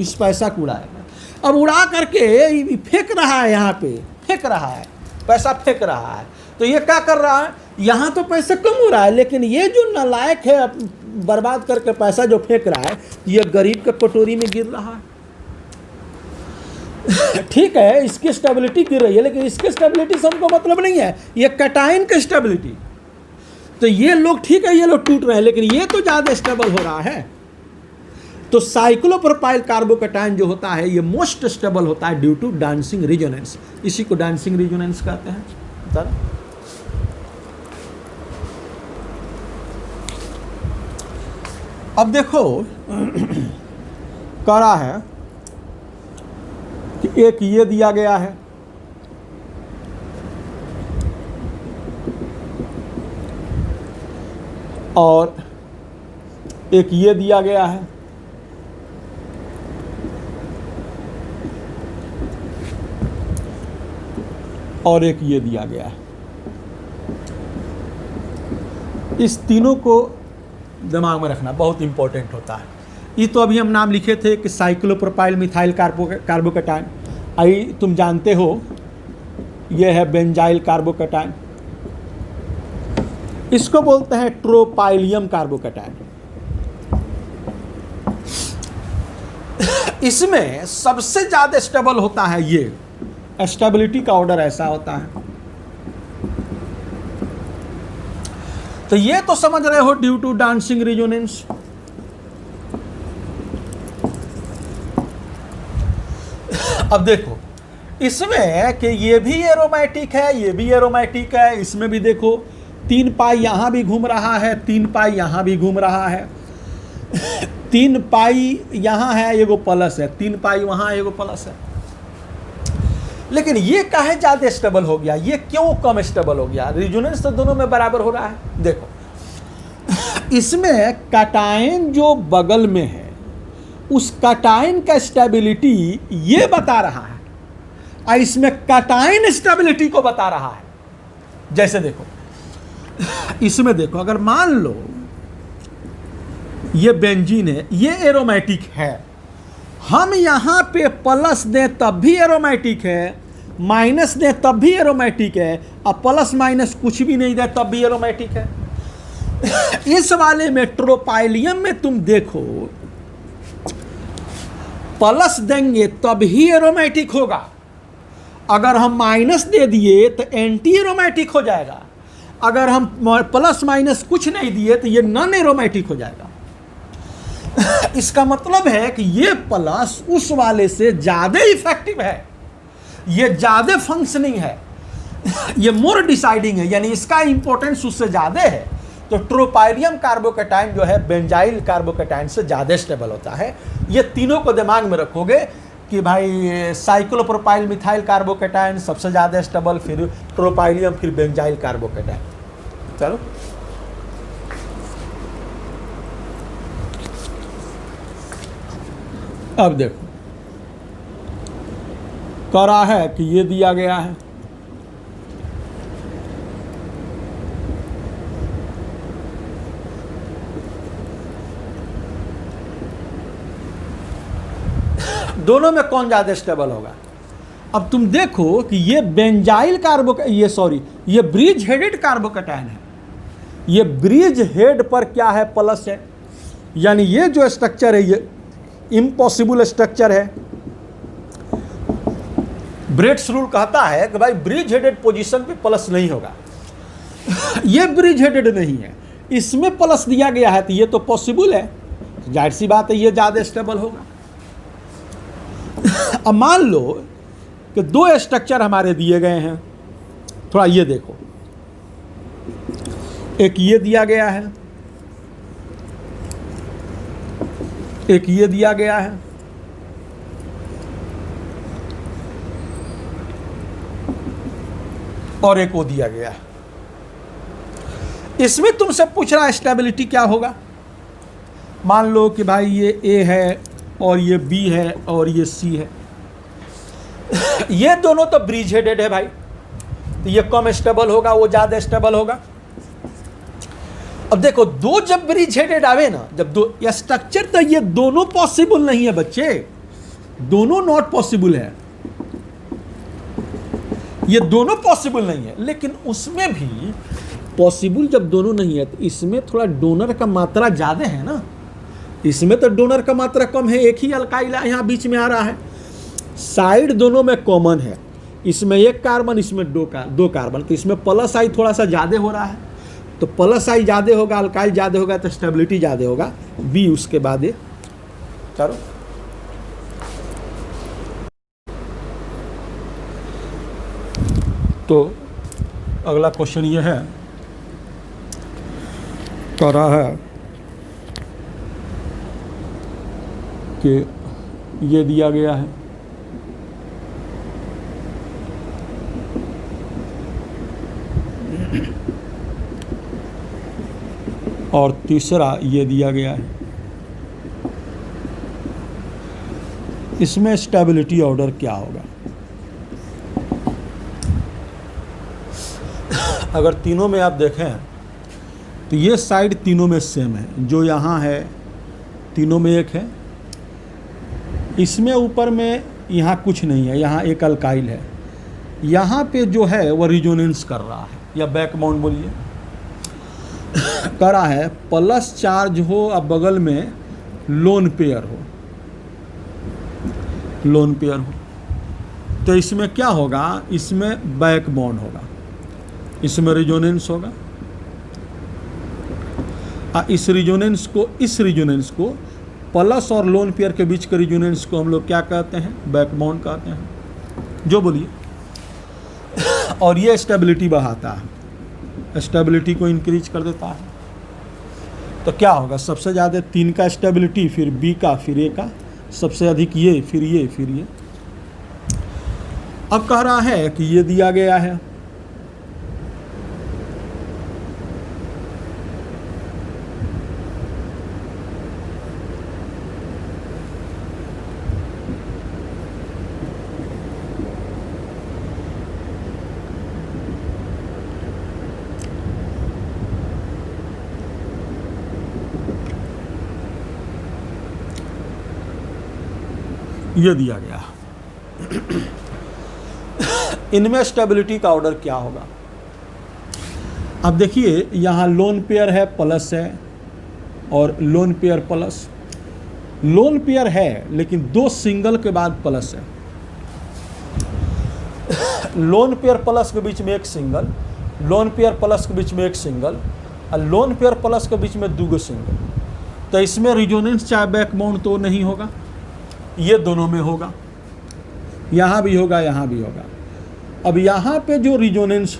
इस पैसा को उड़ाएगा। अब उड़ा करके फेंक रहा है, यहाँ पे फेंक रहा है, पैसा फेंक रहा है। तो ये क्या कर रहा है, यहाँ तो पैसा कम हो रहा है, लेकिन ये जो नालायक है बर्बाद करके पैसा जो फेंक रहा है, ये गरीब के कटोरी में गिर रहा है। ठीक है, इसकी स्टेबिलिटी गिर रही है, लेकिन इसकी स्टेबिलिटी से हमको मतलब नहीं है, ये कटायन की स्टेबिलिटी। तो ये लोग ठीक है, ये लोग टूट रहे हैं, लेकिन ये तो ज़्यादा स्टेबल हो रहा है। तो साइक्लोप्रोपाइल कार्बोकैटायन जो होता है ये मोस्ट स्टेबल होता है ड्यू टू डांसिंग रिजोनेंस। इसी को डांसिंग रिजोनेंस कहते हैं। सर अब देखो कह रहा है कि एक ये दिया गया है, और एक ये दिया गया है, और एक ये दिया गया है। इस तीनों को दिमाग में रखना बहुत इंपॉर्टेंट होता है। ये तो अभी हम नाम लिखे थे कि साइक्लोप्रोपाइल मिथाइल कार्बोकैटायन, आई तुम जानते हो ये है बेंजाइल कार्बोकैटायन, इसको बोलते हैं ट्रोपाइलियम कार्बोकैटायन। इसमें सबसे ज्यादा स्टेबल होता है ये, स्टेबिलिटी का ऑर्डर ऐसा होता है। तो ये तो समझ रहे हो ड्यू टू डांसिंग रिजोनेंस। अब देखो इसमें कि ये भी एरोमेटिक है, ये भी एरोमेटिक है, इसमें भी देखो 3 पाई यहां भी घूम रहा है, 3 पाई यहां भी घूम रहा है, 3 पाई यहां है, एगो प्लस है, 3 पाई वहां एगो प्लस है। लेकिन ये काहे ज्यादा स्टेबल हो गया, ये क्यों कम स्टेबल हो गया? रिजोनेंस तो दोनों में बराबर हो रहा है। देखो इसमें कटायन जो बगल में है उस कटायन का स्टेबिलिटी ये बता रहा है, और इसमें कटायन स्टेबिलिटी को बता रहा है। जैसे देखो इसमें देखो, अगर मान लो ये बेंजीन है, ये एरोमेटिक है, हम यहां पे प्लस दें तब भी एरोमेटिक है, माइनस दें तब भी एरोमेटिक है, और प्लस माइनस कुछ भी नहीं दे तब भी एरोमेटिक है। इस वाले में ट्रोपाइलियम में तुम देखो प्लस देंगे तब ही एरोमेटिक होगा, अगर हम माइनस दे दिए तो एंटी एरोमेटिक हो जाएगा, अगर हम प्लस माइनस कुछ नहीं दिए तो ये नॉन एरोमेटिक हो जाएगा। इसका मतलब है कि ये प्लस उस वाले से ज़्यादा इफेक्टिव है, ये ज़्यादा फंक्शनिंग है, ये मोर डिसाइडिंग है, यानी इसका इंपॉर्टेंस उससे ज़्यादा है। तो ट्रोपाइलियम कार्बोकैटायन जो है बेंजाइल कार्बोकैटायन से ज़्यादा स्टेबल होता है। ये तीनों को दिमाग में रखोगे कि भाई साइक्लोप्रोपाइल मिथाइल कार्बोकैटायन सबसे ज़्यादा स्टेबल, फिर ट्रोपाइलियम, फिर बेंजाइल कार्बोकैटायन। चलो अब देखो कह रहा है कि ये दिया गया है, दोनों में कौन ज़्यादा स्टेबल होगा? अब तुम देखो कि ये बेंजाइल ये ब्रिज हेडेड कार्बोकैटायन है। ये ब्रिज हेड पर क्या है? प्लस है, यानी ये जो स्ट्रक्चर है ये इम्पॉसिबल स्ट्रक्चर है। ब्रेड्स रूल कहता है कि भाई ब्रिज हेडेड पोजीशन पे प्लस नहीं होगा। ये ब्रिज हेडेड नहीं है, इसमें प्लस दिया गया है, तो ये तो पॉसिबल है, जाहिर सी बात है ये ज़्यादा स्टेबल होगा। अब मान लो कि दो स्ट्रक्चर हमारे दिए गए हैं, थोड़ा ये देखो, एक ये दिया गया है, एक ये दिया गया है, और एक वो दिया गया है। इसमें तुमसे पूछ रहा है स्टेबिलिटी क्या होगा। मान लो कि भाई ये ए है और ये बी है और ये सी है। ये दोनों तो ब्रिज हेडेड है भाई, तो ये कम स्टेबल होगा, वो ज़्यादा स्टेबल होगा। अब देखो दो जब ब्रिज हेडेड आवे ना, जब दो या स्ट्रक्चर, तो ये दोनों पॉसिबल नहीं है बच्चे, दोनों नॉट पॉसिबल है, ये दोनों पॉसिबल नहीं है। लेकिन उसमें भी पॉसिबल जब दोनों नहीं है तो इसमें थोड़ा डोनर का मात्रा ज़्यादा है ना, इसमें तो डोनर का मात्रा कम है, एक ही अल्काइल यहाँ बीच में आ रहा है, साइड दोनों में कॉमन है, इसमें एक कार्बन इसमें दो कार्बन, तो इसमें प्लस आई थोड़ा सा ज़्यादा हो रहा है, तो प्लस आई ज़्यादा होगा, अल्काइल ज़्यादा होगा, तो स्टेबिलिटी ज़्यादा होगा। बी उसके बाद ये करो। तो अगला क्वेश्चन ये है, कह रहा है कि ये दिया गया है, और तीसरा ये दिया गया है। इसमें स्टेबिलिटी ऑर्डर क्या होगा? अगर तीनों में आप देखें तो ये साइड तीनों में सेम है, जो यहाँ है तीनों में एक है, इसमें ऊपर में यहाँ कुछ नहीं है, यहाँ एक अल्काइल है, यहाँ पे जो है वो रिजोनेंस कर रहा है, या बैकबाउंड बोलिए, कर रहा है, प्लस चार्ज हो अब बगल में लोन पेयर हो, लोन पेयर हो, तो इसमें क्या होगा? इसमें बैकबाउंड होगा, इसमें रिजोनेंस होगा, इस रिजोनेंस को प्लस और लोन पेयर के बीच के रिजोनेंस को हम लोग क्या कहते हैं? बैकबाउंड कहते हैं, जो बोलिए। और ये स्टेबिलिटी बढ़ाता है, स्टेबिलिटी को इंक्रीज कर देता है। तो क्या होगा? सबसे ज़्यादा 3 का स्टेबिलिटी, फिर बी का, फिर ए का, सबसे अधिक ये, फिर ये, फिर ये। अब कह रहा है कि ये दिया गया है, ये दिया गया। इनमें स्टेबिलिटी का ऑर्डर क्या होगा? अब देखिए यहाँ लोन पेयर है, प्लस है, और lone pair plus, lone pair है लेकिन 2 सिंगल के बाद प्लस है, लोन पेयर प्लस के बीच में एक सिंगल, लोन पेयर प्लस के बीच में एक सिंगल, और लोन पेयर प्लस के बीच में 2 सिंगल, तो इसमें रिजोनेंस चाहे बैकबाउंड तो नहीं होगा, ये दोनों में होगा, यहाँ भी होगा, यहाँ भी होगा। अब यहाँ पे जो रिजोनेंस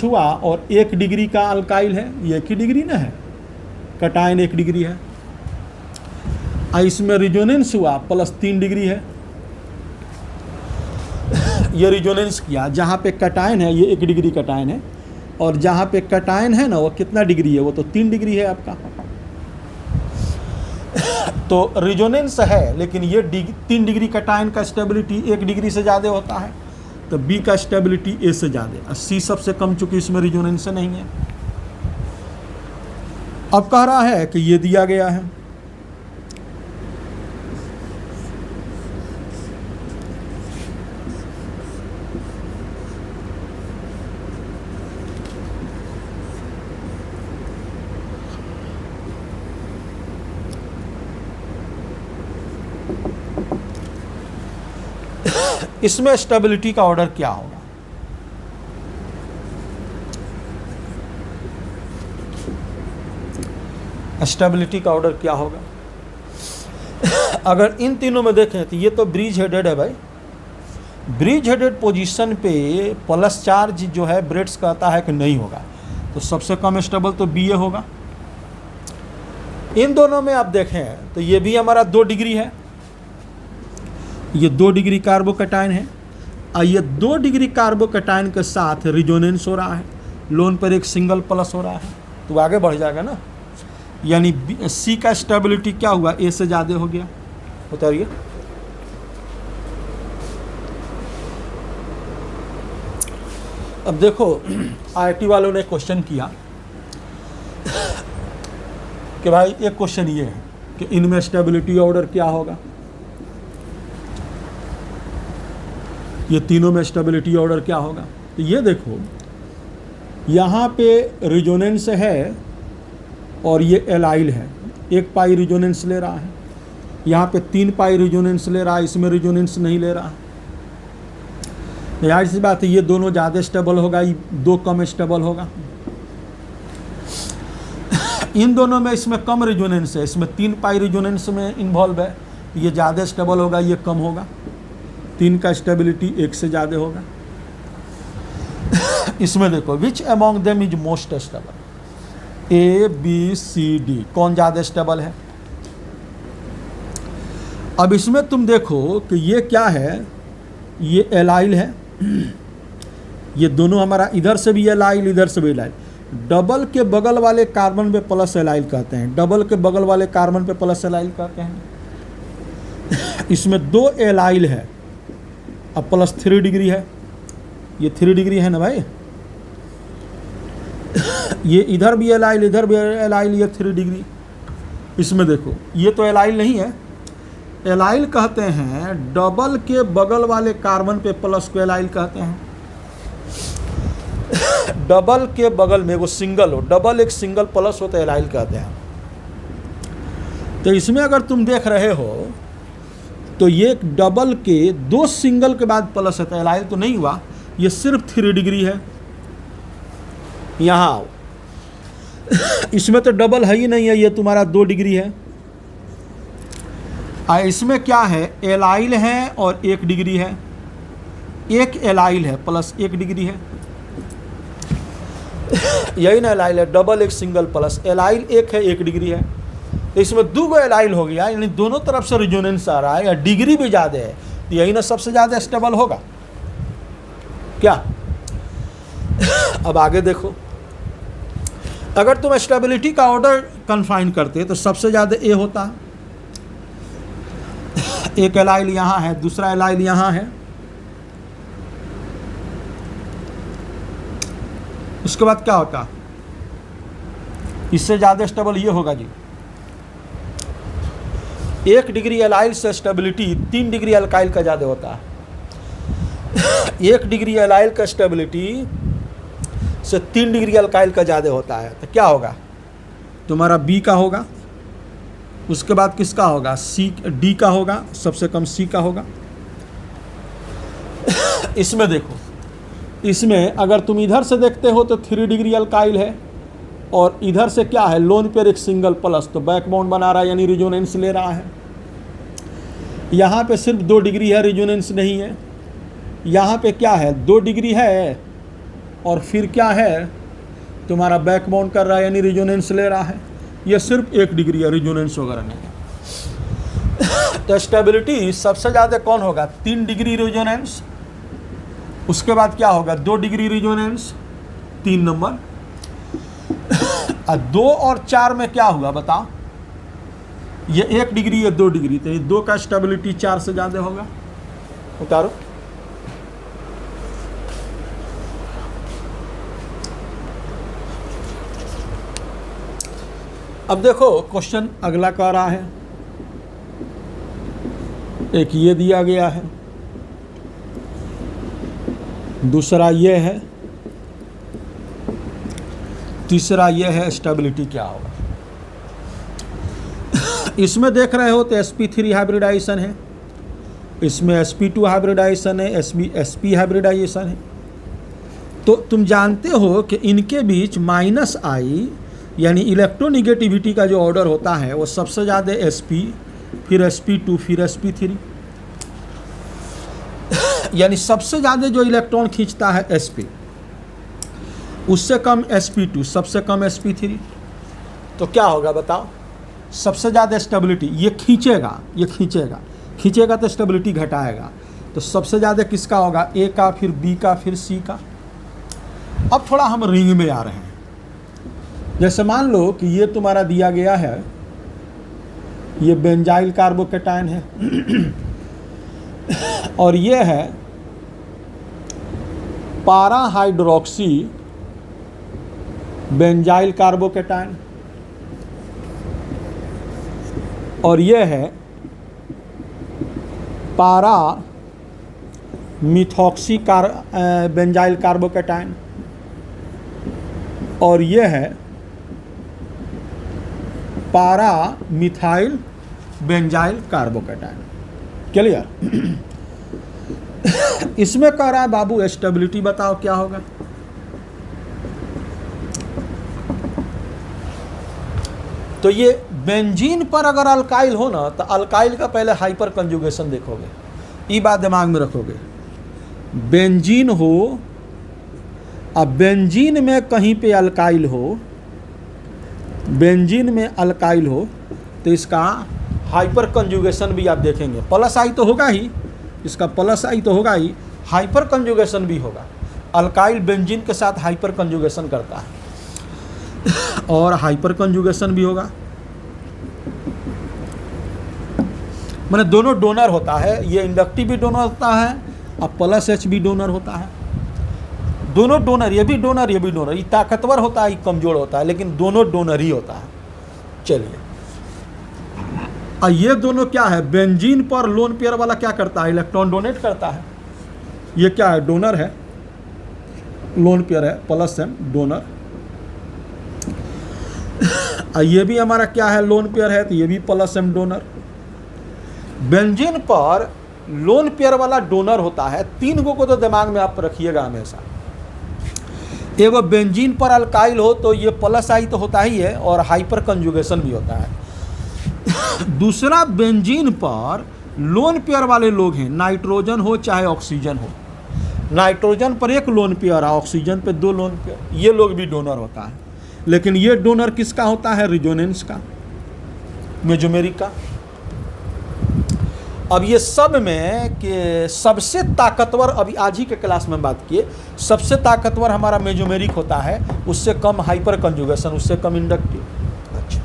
हुआ और 1 डिग्री का अल्काइल है, ये 1 ही डिग्री ना है, कटायन 1 डिग्री है, इसमें रिजोनेंस हुआ प्लस 3 डिग्री है, ये रिजोनेंस किया, जहाँ पे कटायन है ये 1 डिग्री कटायन है, और जहाँ पे कटायन है ना वो कितना डिग्री है? वो तो 3 डिग्री है आपका। तो रिजोनेंस है, लेकिन ये 3 डिग्री कटायन का स्टेबिलिटी 1 डिग्री से ज़्यादा होता है, तो बी का स्टेबिलिटी ए से ज़्यादा, और सी सबसे कम, चूंकि इसमें रिजोनेंस नहीं है। अब कह रहा है कि ये दिया गया है, इसमें स्टेबिलिटी का ऑर्डर क्या होगा? स्टेबिलिटी का ऑर्डर क्या होगा? अगर इन तीनों में देखें तो ये तो ब्रिज हेडेड है भाई। ब्रिज हेडेड पोजीशन पे प्लस चार्ज जो है ब्रेड्स कहता है कि नहीं होगा, तो सबसे कम स्टेबल तो बी ए होगा। इन दोनों में आप देखें तो ये भी हमारा 2 डिग्री है, ये 2 डिग्री कार्बोकैटायन है, और ये 2 डिग्री कार्बोकैटायन के साथ रिजोनेंस हो रहा है, लोन पर एक सिंगल प्लस हो रहा है, तो आगे बढ़ जाएगा ना। यानी सी का स्टेबिलिटी क्या हुआ? ए से ज़्यादा हो गया। उतारिए। अब देखो आईआईटी वालों ने क्वेश्चन किया कि भाई एक क्वेश्चन ये है कि इनमें स्टेबिलिटी ऑर्डर क्या होगा, ये तीनों में स्टेबिलिटी ऑर्डर क्या होगा। तो ये देखो यहाँ पे रिजोनेंस है और ये एलाइल है, 1 पाई रिजोनेंस ले रहा है, यहाँ पे 3 पाई रिजोनेंस ले रहा है, इसमें रिजोनेंस नहीं ले रहा है। यार सी बात है, ये दोनों ज़्यादा स्टेबल होगा, ये 2 कम स्टेबल होगा। इन दोनों में इसमें कम रिजोनेंस है, इसमें 3 पाई रिजोनेंस में इन्वॉल्व है, ये ज़्यादा स्टेबल होगा, ये कम होगा। 3 का स्टेबिलिटी 1 से ज़्यादा होगा। इसमें देखो which among them is most stable, A B C D, कौन ज़्यादा स्टेबल है। अब इसमें तुम देखो कि ये क्या है, ये एलाइल है, ये दोनों हमारा इधर से भी एलाइल इधर से भी एलाइल। डबल के बगल वाले कार्बन पे प्लस एलाइल कहते हैं, डबल के बगल वाले कार्बन पे प्लस एलाइल कहते हैं। इसमें 2 एलाइल है, अब प्लस 3 डिग्री है, ये 3 डिग्री है ना भाई। ये इधर भी एलाइल इधर भी एलाइल, ये 3 डिग्री। इसमें देखो ये तो एलाइल नहीं है, एलाइल कहते हैं डबल के बगल वाले कार्बन पे प्लस को एलाइल कहते हैं। डबल के बगल में वो सिंगल हो, डबल एक सिंगल प्लस हो तो एलाइल कहते हैं। तो इसमें अगर तुम देख रहे हो तो ये डबल के 2 सिंगल के बाद प्लस है, तो एलाइल तो नहीं हुआ, ये सिर्फ 3 डिग्री है। यहाँ इसमें तो डबल है ही नहीं है, ये तुम्हारा 2 डिग्री है। इसमें क्या है, एलाइल है और 1 डिग्री है, 1 एलाइल है प्लस 1 डिग्री है। यही ना एलाइल है, डबल एक सिंगल प्लस, एलाइल 1 है 1 डिग्री है। इसमें 2 एलाइल हो गया, यानी दोनों तरफ से रिजोनेंस आ रहा है, या डिग्री भी ज़्यादा है, तो यही ना सबसे ज़्यादा स्टेबल होगा क्या। अब आगे देखो, अगर तुम स्टेबिलिटी का ऑर्डर कन्फाइन करते तो सबसे ज़्यादा ए होता है, 1 एलाइल यहाँ है, दूसरा एलाइल यहाँ है, उसके बाद क्या होता, इससे ज़्यादा स्टेबल ये होगा जी। 1 डिग्री एलाइल से स्टेबिलिटी 3 डिग्री अल्काइल का ज़्यादा होता है। 1 डिग्री एलाइल का स्टेबिलिटी से 3 डिग्री अल्काइल का ज़्यादा होता है, तो क्या होगा, तुम्हारा बी का होगा, उसके बाद किसका होगा, सी डी का होगा, सबसे कम सी का होगा। इसमें देखो, इसमें अगर तुम इधर से देखते हो तो 3 डिग्री अल्काइल है, और इधर से क्या है, लोन पेयर एक सिंगल प्लस, तो बैकबॉन्ड बना रहा है, यानी रिजोनेंस ले रहा है। यहाँ पे सिर्फ 2 डिग्री है, रिजोनेंस नहीं है। यहाँ पे क्या है, 2 डिग्री है और फिर क्या है, तुम्हारा बैकबॉन्ड कर रहा है, यानी रिजोनेंस ले रहा है। ये सिर्फ 1 डिग्री है, रिजोनेंस वगैरह नहीं है। तो स्टेबिलिटी सबसे ज़्यादा कौन होगा, 3 डिग्री रिजोनेंस, उसके बाद क्या होगा, 2 डिग्री रिजोनेंस, 3 नंबर। 2 और 4 में क्या हुआ बताओ, ये 1 डिग्री है 2 डिग्री, तो ये 2 का स्टेबिलिटी 4 से ज़्यादा होगा। उतारो। अब देखो क्वेश्चन अगला कह रहा है, एक ये दिया गया है, दूसरा ये है, तीसरा ये है, स्टेबिलिटी क्या होगा। इसमें देख रहे हो तो sp3 हाइब्रिडाइजेशन है, इसमें sp2 हाइब्रिडाइजेशन है, sp हाइब्रिडाइजेशन है। तो तुम जानते हो कि इनके बीच -I यानी इलेक्ट्रोनिगेटिविटी का जो ऑर्डर होता है वो सबसे ज़्यादा sp, फिर sp2, फिर sp3, यानी सबसे ज़्यादा जो इलेक्ट्रॉन खींचता है sp, उससे कम sp2, सबसे कम sp3। तो क्या होगा बताओ? सबसे ज़्यादा स्टेबिलिटी ये खींचेगा तो स्टेबिलिटी घटाएगा। तो सबसे ज़्यादा किसका होगा? ए का, फिर बी का, फिर सी का। अब थोड़ा हम रिंग में आ रहे हैं। जैसे मान लो कि ये तुम्हारा दिया गया है, ये बेंजाइल कार्बोकेटायन है और ये है पारा हाइड्रोक्सी बेंजाइल कार्बोकेटायन, और ये है पारा मिथॉक्सी बेंजाइल कार्बोकेटायन, और ये है पारा मिथाइल बेंजाइल कार्बोकेटायन। क्लियर? इसमें कह रहा है बाबू स्टेबिलिटी बताओ क्या होगा। तो ये बेंजीन पर अगर अल्काइल हो ना, तो अल्काइल का पहले हाइपर कंजुगेशन देखोगे, ये बात दिमाग में रखोगे। बेंजीन हो, अब बेंजीन में कहीं पे अल्काइल हो, बेंजीन में अल्काइल हो, तो इसका हाइपर कंजुगेशन भी आप देखेंगे। प्लस आई तो होगा ही, इसका प्लस आई तो होगा ही, हाइपर कंजुगेशन भी होगा। अल्काइल बेंजीन के साथ हाइपर कंजुगेशन करता है और हाइपर कंजुगेशन भी होगा। माने दोनों डोनर होता है, ये इंडक्टिव भी डोनर होता है और प्लस H भी डोनर होता है। दोनों डोनर, ये भी डोनर, ये भी डोनर। ये ताकतवर होता है, ये कमजोर होता है, लेकिन दोनों डोनर ही होता है। चलिए, ये दोनों क्या है? बेंजीन पर लोन पेयर वाला क्या करता है? इलेक्ट्रॉन डोनेट करता है। ये क्या है? डोनर है, लोन पेयर है, प्लस M डोनर। ये भी हमारा क्या है? लोन पेयर है, तो ये भी प्लस M डोनर। बेंजीन पर लोन पेयर वाला डोनर होता है। 3 को तो दिमाग में आप रखिएगा हमेशा। एगो बेंजीन पर अल्काइल हो तो ये प्लस आई तो होता ही है और हाइपर कंजुगेशन भी होता है। दूसरा, बेंजीन पर लोन पेयर वाले लोग हैं, नाइट्रोजन हो चाहे ऑक्सीजन हो। नाइट्रोजन पर 1 लोन पेयर है, ऑक्सीजन पे 2 लोन पेयर, ये लोग भी डोनर होता है। लेकिन ये डोनर किसका होता है? रिजोनेंस का, मेजोमेरिक का। अब ये सब में कि सबसे ताकतवर, अभी आज ही के क्लास में बात किए, सबसे ताकतवर हमारा मेजोमेरिक होता है, उससे कम हाइपर कंजुगेशन, उससे कम इंडक्टिव। अच्छा,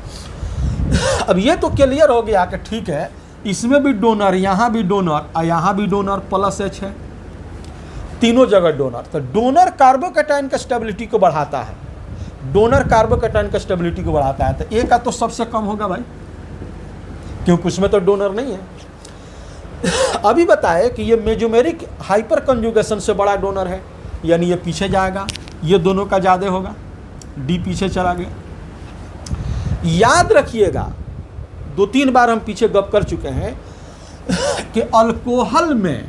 अब ये तो क्लियर हो गया कि ठीक है, इसमें भी डोनर, यहाँ भी डोनर और यहाँ भी डोनर, प्लस H है, तीनों जगह डोनर। तो डोनर कार्बोकेटायन का स्टेबिलिटी को बढ़ाता है, डोनर कार्बोकेटायन का स्टेबिलिटी को बढ़ाता है। तो ए का तो सबसे कम होगा भाई, क्योंकि उसमें तो डोनर नहीं है। अभी बताए कि ये मेजोमेरिक हाइपर कंजुगेशन से बड़ा डोनर है, यानी ये पीछे जाएगा, ये दोनों का ज़्यादा होगा, डी पीछे चला गया। याद रखिएगा, 2-3 बार हम पीछे गप कर चुके हैं कि अल्कोहल में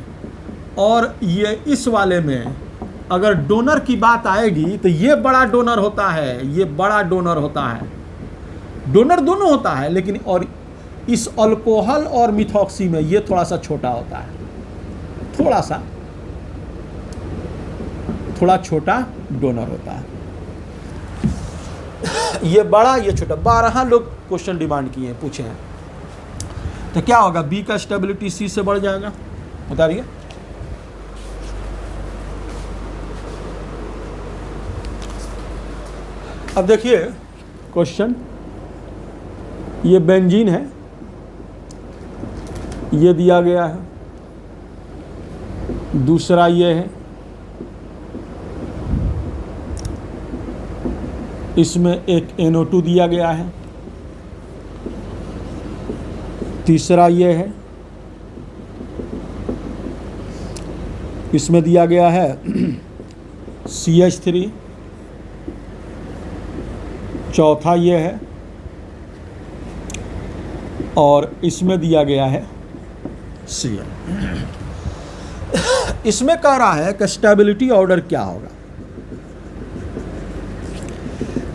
और ये इस वाले में अगर डोनर की बात आएगी तो ये बड़ा डोनर होता है, ये बड़ा डोनर होता है। डोनर दोनों होता है, लेकिन और इस अल्कोहल और मिथॉक्सी में ये थोड़ा सा छोटा होता है, थोड़ा छोटा डोनर होता है। ये बड़ा, ये छोटा। 12 लोग क्वेश्चन डिमांड किए हैं, पूछे हैं। तो क्या होगा? बी का स्टेबिलिटी सी से बढ़ जाएगा, बता रही है। अब देखिए क्वेश्चन, ये बेंजीन है, ये दिया गया है। दूसरा ये है, इसमें एक NO2 दिया गया है। तीसरा ये है, इसमें दिया गया है CH3। चौथा ये है, और इसमें दिया गया है Cl। इसमें कह रहा है कि स्टेबिलिटी ऑर्डर क्या होगा।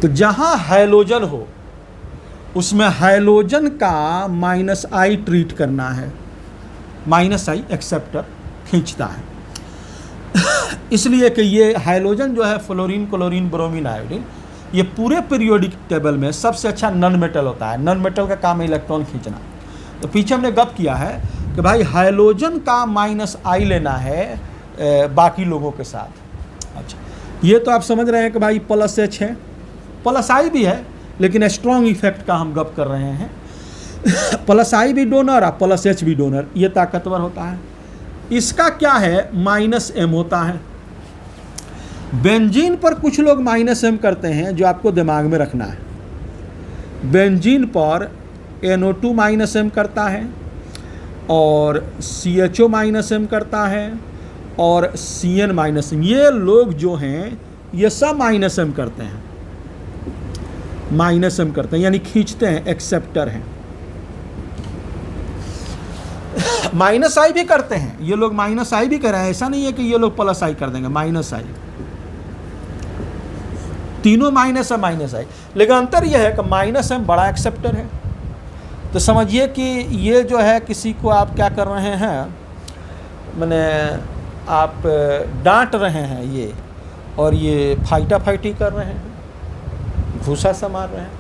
तो जहां हाइलोजन हो उसमें हाइलोजन का -I ट्रीट करना है, -I एक्सेप्टर खींचता है। इसलिए कि ये हाइलोजन जो है फ्लोरीन, क्लोरीन, ब्रोमीन, आयोडीन, ये पूरे पीरियोडिक टेबल में सबसे अच्छा नॉन मेटल होता है। नॉन मेटल का काम है इलेक्ट्रॉन खींचना। तो पीछे हमने गप किया है कि भाई हाइलोजन का -I लेना है बाकी लोगों के साथ। अच्छा, ये तो आप समझ रहे हैं कि भाई +H है, +I भी है, लेकिन स्ट्रॉन्ग इफेक्ट का हम गप कर रहे हैं। +I भी डोनर और +H भी डोनर, ये ताकतवर होता है। इसका क्या है, -M होता है। बेंजीन पर कुछ लोग -M करते हैं, जो आपको दिमाग में रखना है। बेंजीन पर NO2 -M करता है और CHO -M करता है और CN -M। ये लोग जो हैं ये सब -M करते हैं, -M करते हैं, यानी खींचते हैं, एक्सेप्टर हैं। -I भी करते हैं ये लोग, -I भी कर रहे हैं, ऐसा नहीं है कि ये लोग +I कर देंगे, -I, तीनों -I। लेकिन अंतर यह है कि -M बड़ा एक्सेप्टर है। तो समझिए कि ये जो है किसी को आप क्या कर रहे हैं, मैंने आप डांट रहे हैं ये, और ये फाइटी कर रहे हैं, घूसा से मार रहे हैं।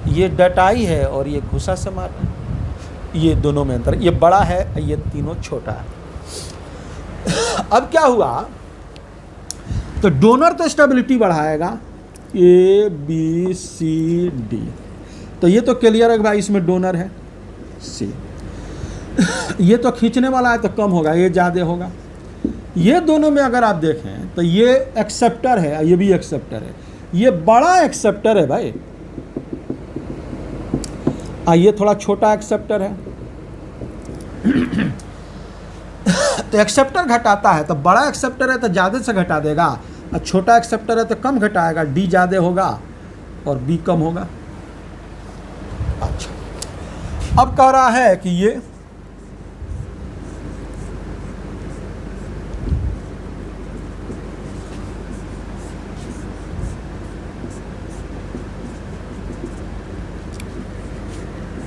ये डटाई है और ये घूसा से मार रहे हैं। ये दोनों में अंतर, ये बड़ा है, ये तीनों छोटा है। अब क्या हुआ, तो डोनर तो स्टेबिलिटी बढ़ाएगा, A B C D, तो ये तो क्लियर है भाई, इसमें डोनर है C। ये तो खींचने वाला है तो कम होगा, ये ज़्यादा होगा। ये दोनों में अगर आप देखें तो ये एक्सेप्टर है, ये भी एक्सेप्टर है, ये बड़ा एक्सेप्टर है भाई, ये थोड़ा छोटा एक्सेप्टर है। तो एक्सेप्टर घटाता है, तो बड़ा एक्सेप्टर है तो ज़्यादा से घटा देगा, और छोटा एक्सेप्टर है तो कम घटाएगा, डी ज़्यादा होगा और बी कम होगा। अच्छा, अब कह रहा है कि ये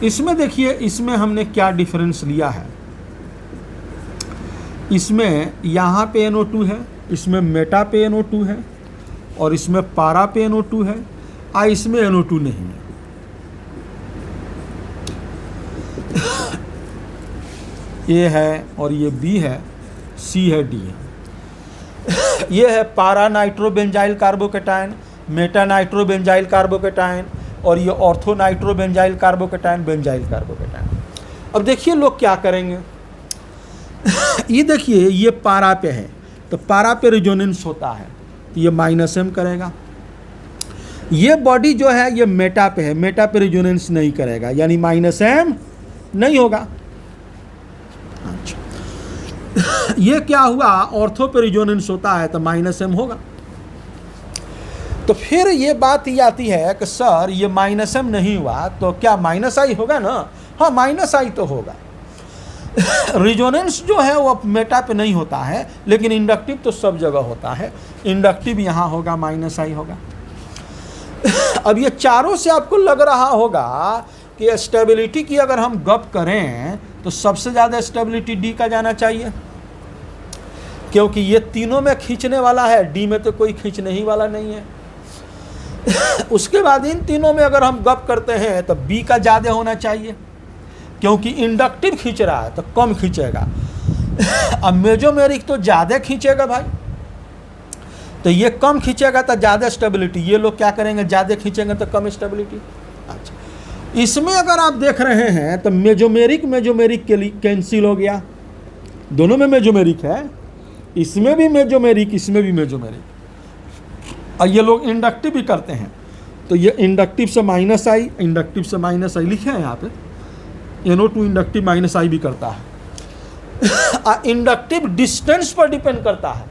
इसमें देखिए, इसमें हमने क्या डिफरेंस लिया है। इसमें यहाँ पे NO2 है, इसमें मेटा पे NO2 है, और इसमें पारा पे NO2 है, इसमें NO2 नहीं है। ये है और ये B है, C है, D है। ये है पारा नाइट्रोबेंजाइल कार्बोकेटायन, मेटा नाइट्रोबेंजाइल कार्बोकेटायन, और ये ऑर्थो नाइट्रोबेंजाइल कार्बोकेटायन, बेंजाइल कार्बोकेटायन। अब देखिए लोग क्या करेंगे। ये देखिए, ये पारा पे है तो पारा पे रेजोनेंस होता है, तो ये -M करेगा। ये बॉडी जो है ये मेटा पे है, मेटा पे रेजोनेंस नहीं करेगा, यानी -M नहीं होगा। अच्छा, ये क्या हुआ, ऑर्थो पे रेजोनेंस होता है तो -M होगा। तो फिर ये बात ये आती है कि सर ये -M नहीं हुआ तो क्या -I होगा ना? हाँ, -I तो होगा। रिजोनेंस जो है वो मेटा पे नहीं होता है, लेकिन इंडक्टिव तो सब जगह होता है। इंडक्टिव यहाँ होगा, -I होगा। अब ये चारों से आपको लग रहा होगा कि स्टेबिलिटी की अगर हम गप करें तो सबसे ज़्यादा स्टेबिलिटी D का जाना चाहिए, क्योंकि ये तीनों में खींचने वाला है, D में तो कोई खींचने ही वाला नहीं है। उसके बाद इन तीनों में अगर हम गप करते हैं तो B का ज़्यादा होना चाहिए, क्योंकि इंडक्टिव खींच रहा है तो कम खींचेगा। अब मेजोमेरिक तो ज़्यादा खींचेगा भाई, तो ये कम खींचेगा तो ज़्यादा स्टेबिलिटी। ये लोग क्या करेंगे, ज़्यादा खींचेंगे तो कम स्टेबिलिटी। अच्छा, इसमें अगर आप देख रहे हैं तो मेजोमेरिक के लिए कैंसिल हो गया, दोनों में मेजोमेरिक है, इसमें भी मेजोमेरिक, इसमें भी मेजोमेरिक। और ये लोग इंडक्टिव भी करते हैं, तो ये इंडक्टिव से -I, इंडक्टिव से -I लिखे हैं यहाँ पे, NO2 इंडक्टिव -I भी करता है। इंडक्टिव डिस्टेंस पर डिपेंड करता है,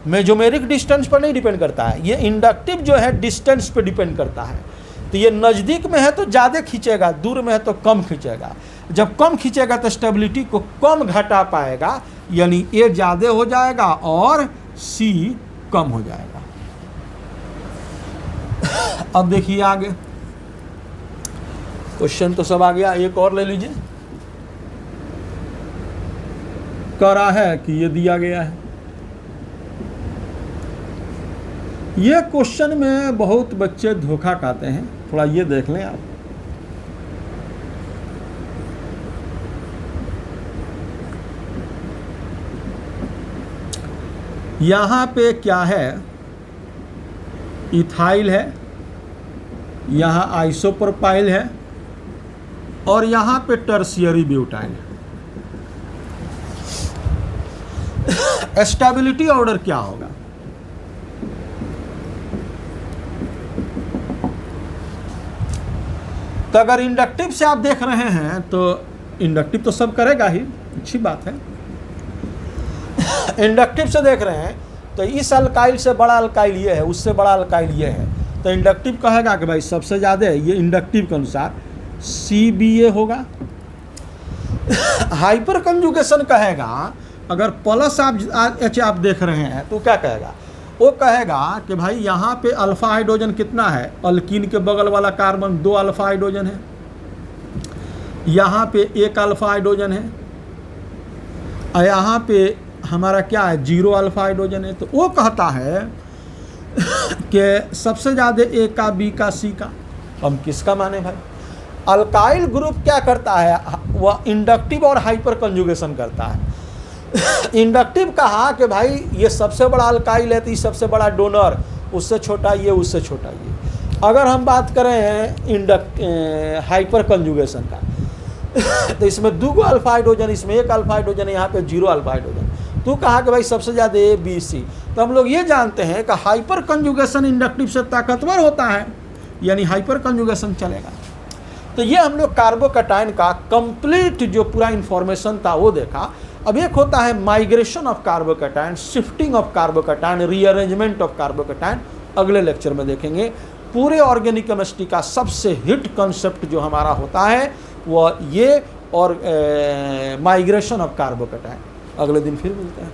मेजोमेरिक डिस्टेंस पर नहीं डिपेंड करता है। ये इंडक्टिव जो है डिस्टेंस पर डिपेंड करता है, तो ये नज़दीक में है तो ज़्यादा खींचेगा, दूर में है तो कम खींचेगा। जब कम खींचेगा तो स्टेबिलिटी को कम घटा पाएगा, यानी ए ज़्यादा हो जाएगा और सी कम हो जाएगा। अब देखिए आगे, क्वेश्चन तो सब आ गया, एक और ले लीजिए। कह रहा है कि ये दिया गया है, ये क्वेश्चन में बहुत बच्चे धोखा खाते हैं, थोड़ा ये देख लें आप। यहाँ पे क्या है, इथाइल है, यहाँ आइसोप्रोपाइल है और यहाँ पे टर्शियरी ब्यूटाइल है। स्टेबिलिटी ऑर्डर क्या होगा? तो अगर इंडक्टिव से आप देख रहे हैं तो इंडक्टिव तो सब करेगा ही, अच्छी बात है। इंडक्टिव से देख रहे हैं तो इस अल्काइल से बड़ा अल्काइल ये है, उससे बड़ा अल्काइल ये है, तो इंडक्टिव कहेगा कि भाई सबसे ज़्यादा है, ये इंडक्टिव के अनुसार CBA होगा। हाइपर कंजुगेशन कहेगा, अगर प्लस H आप देख रहे हैं तो क्या कहेगा? वो कहेगा कि भाई यहाँ पे अल्फा हाइड्रोजन कितना है, अल्कीन के बगल वाला कार्बन 2 अल्फा हाइड्रोजन है, यहाँ पे 1 अल्फा हाइड्रोजन है और यहाँ पे हमारा क्या है 0 अल्फा हाइड्रोजन है। तो वो कहता है कि सबसे ज़्यादा A का, B का, C का। हम किसका माने भाई? अल्काइल ग्रुप क्या करता है, वह इंडक्टिव और हाइपर कंजुगेशन करता है। इंडक्टिव कहा कि भाई ये सबसे बड़ा अल्काइल है तो ये सबसे बड़ा डोनर, उससे छोटा ये, उससे छोटा ये। अगर हम बात करें हाइपर कंजुगेशन का तो इसमें 2 अल्फा हाइड्रोजन, इसमें 1 अल्फा हाइड्रोजन, यहाँ पे 0 अल्फा हाइड्रोजन। तो कहा कि भाई सबसे ज़्यादा A, B, C। तो हम लोग ये जानते हैं कि हाइपर कंजुगेशन इंडक्टिव से ताकतवर होता है, यानी हाइपर कंजुगेशन चलेगा। तो ये हम लोग कार्बोकैटायन का कंप्लीट जो पूरा इंफॉर्मेशन था वो देखा। अब एक होता है migration of carbocation, shifting of carbocation, rearrangement of carbocation, अगले लेक्चर में देखेंगे। पूरे ऑर्गेनिक केमिस्ट्री का सबसे हिट कंसेप्ट जो हमारा होता है वो ये और माइग्रेशन ऑफ कार्बोकैटायन। अगले दिन फिर मिलते हैं।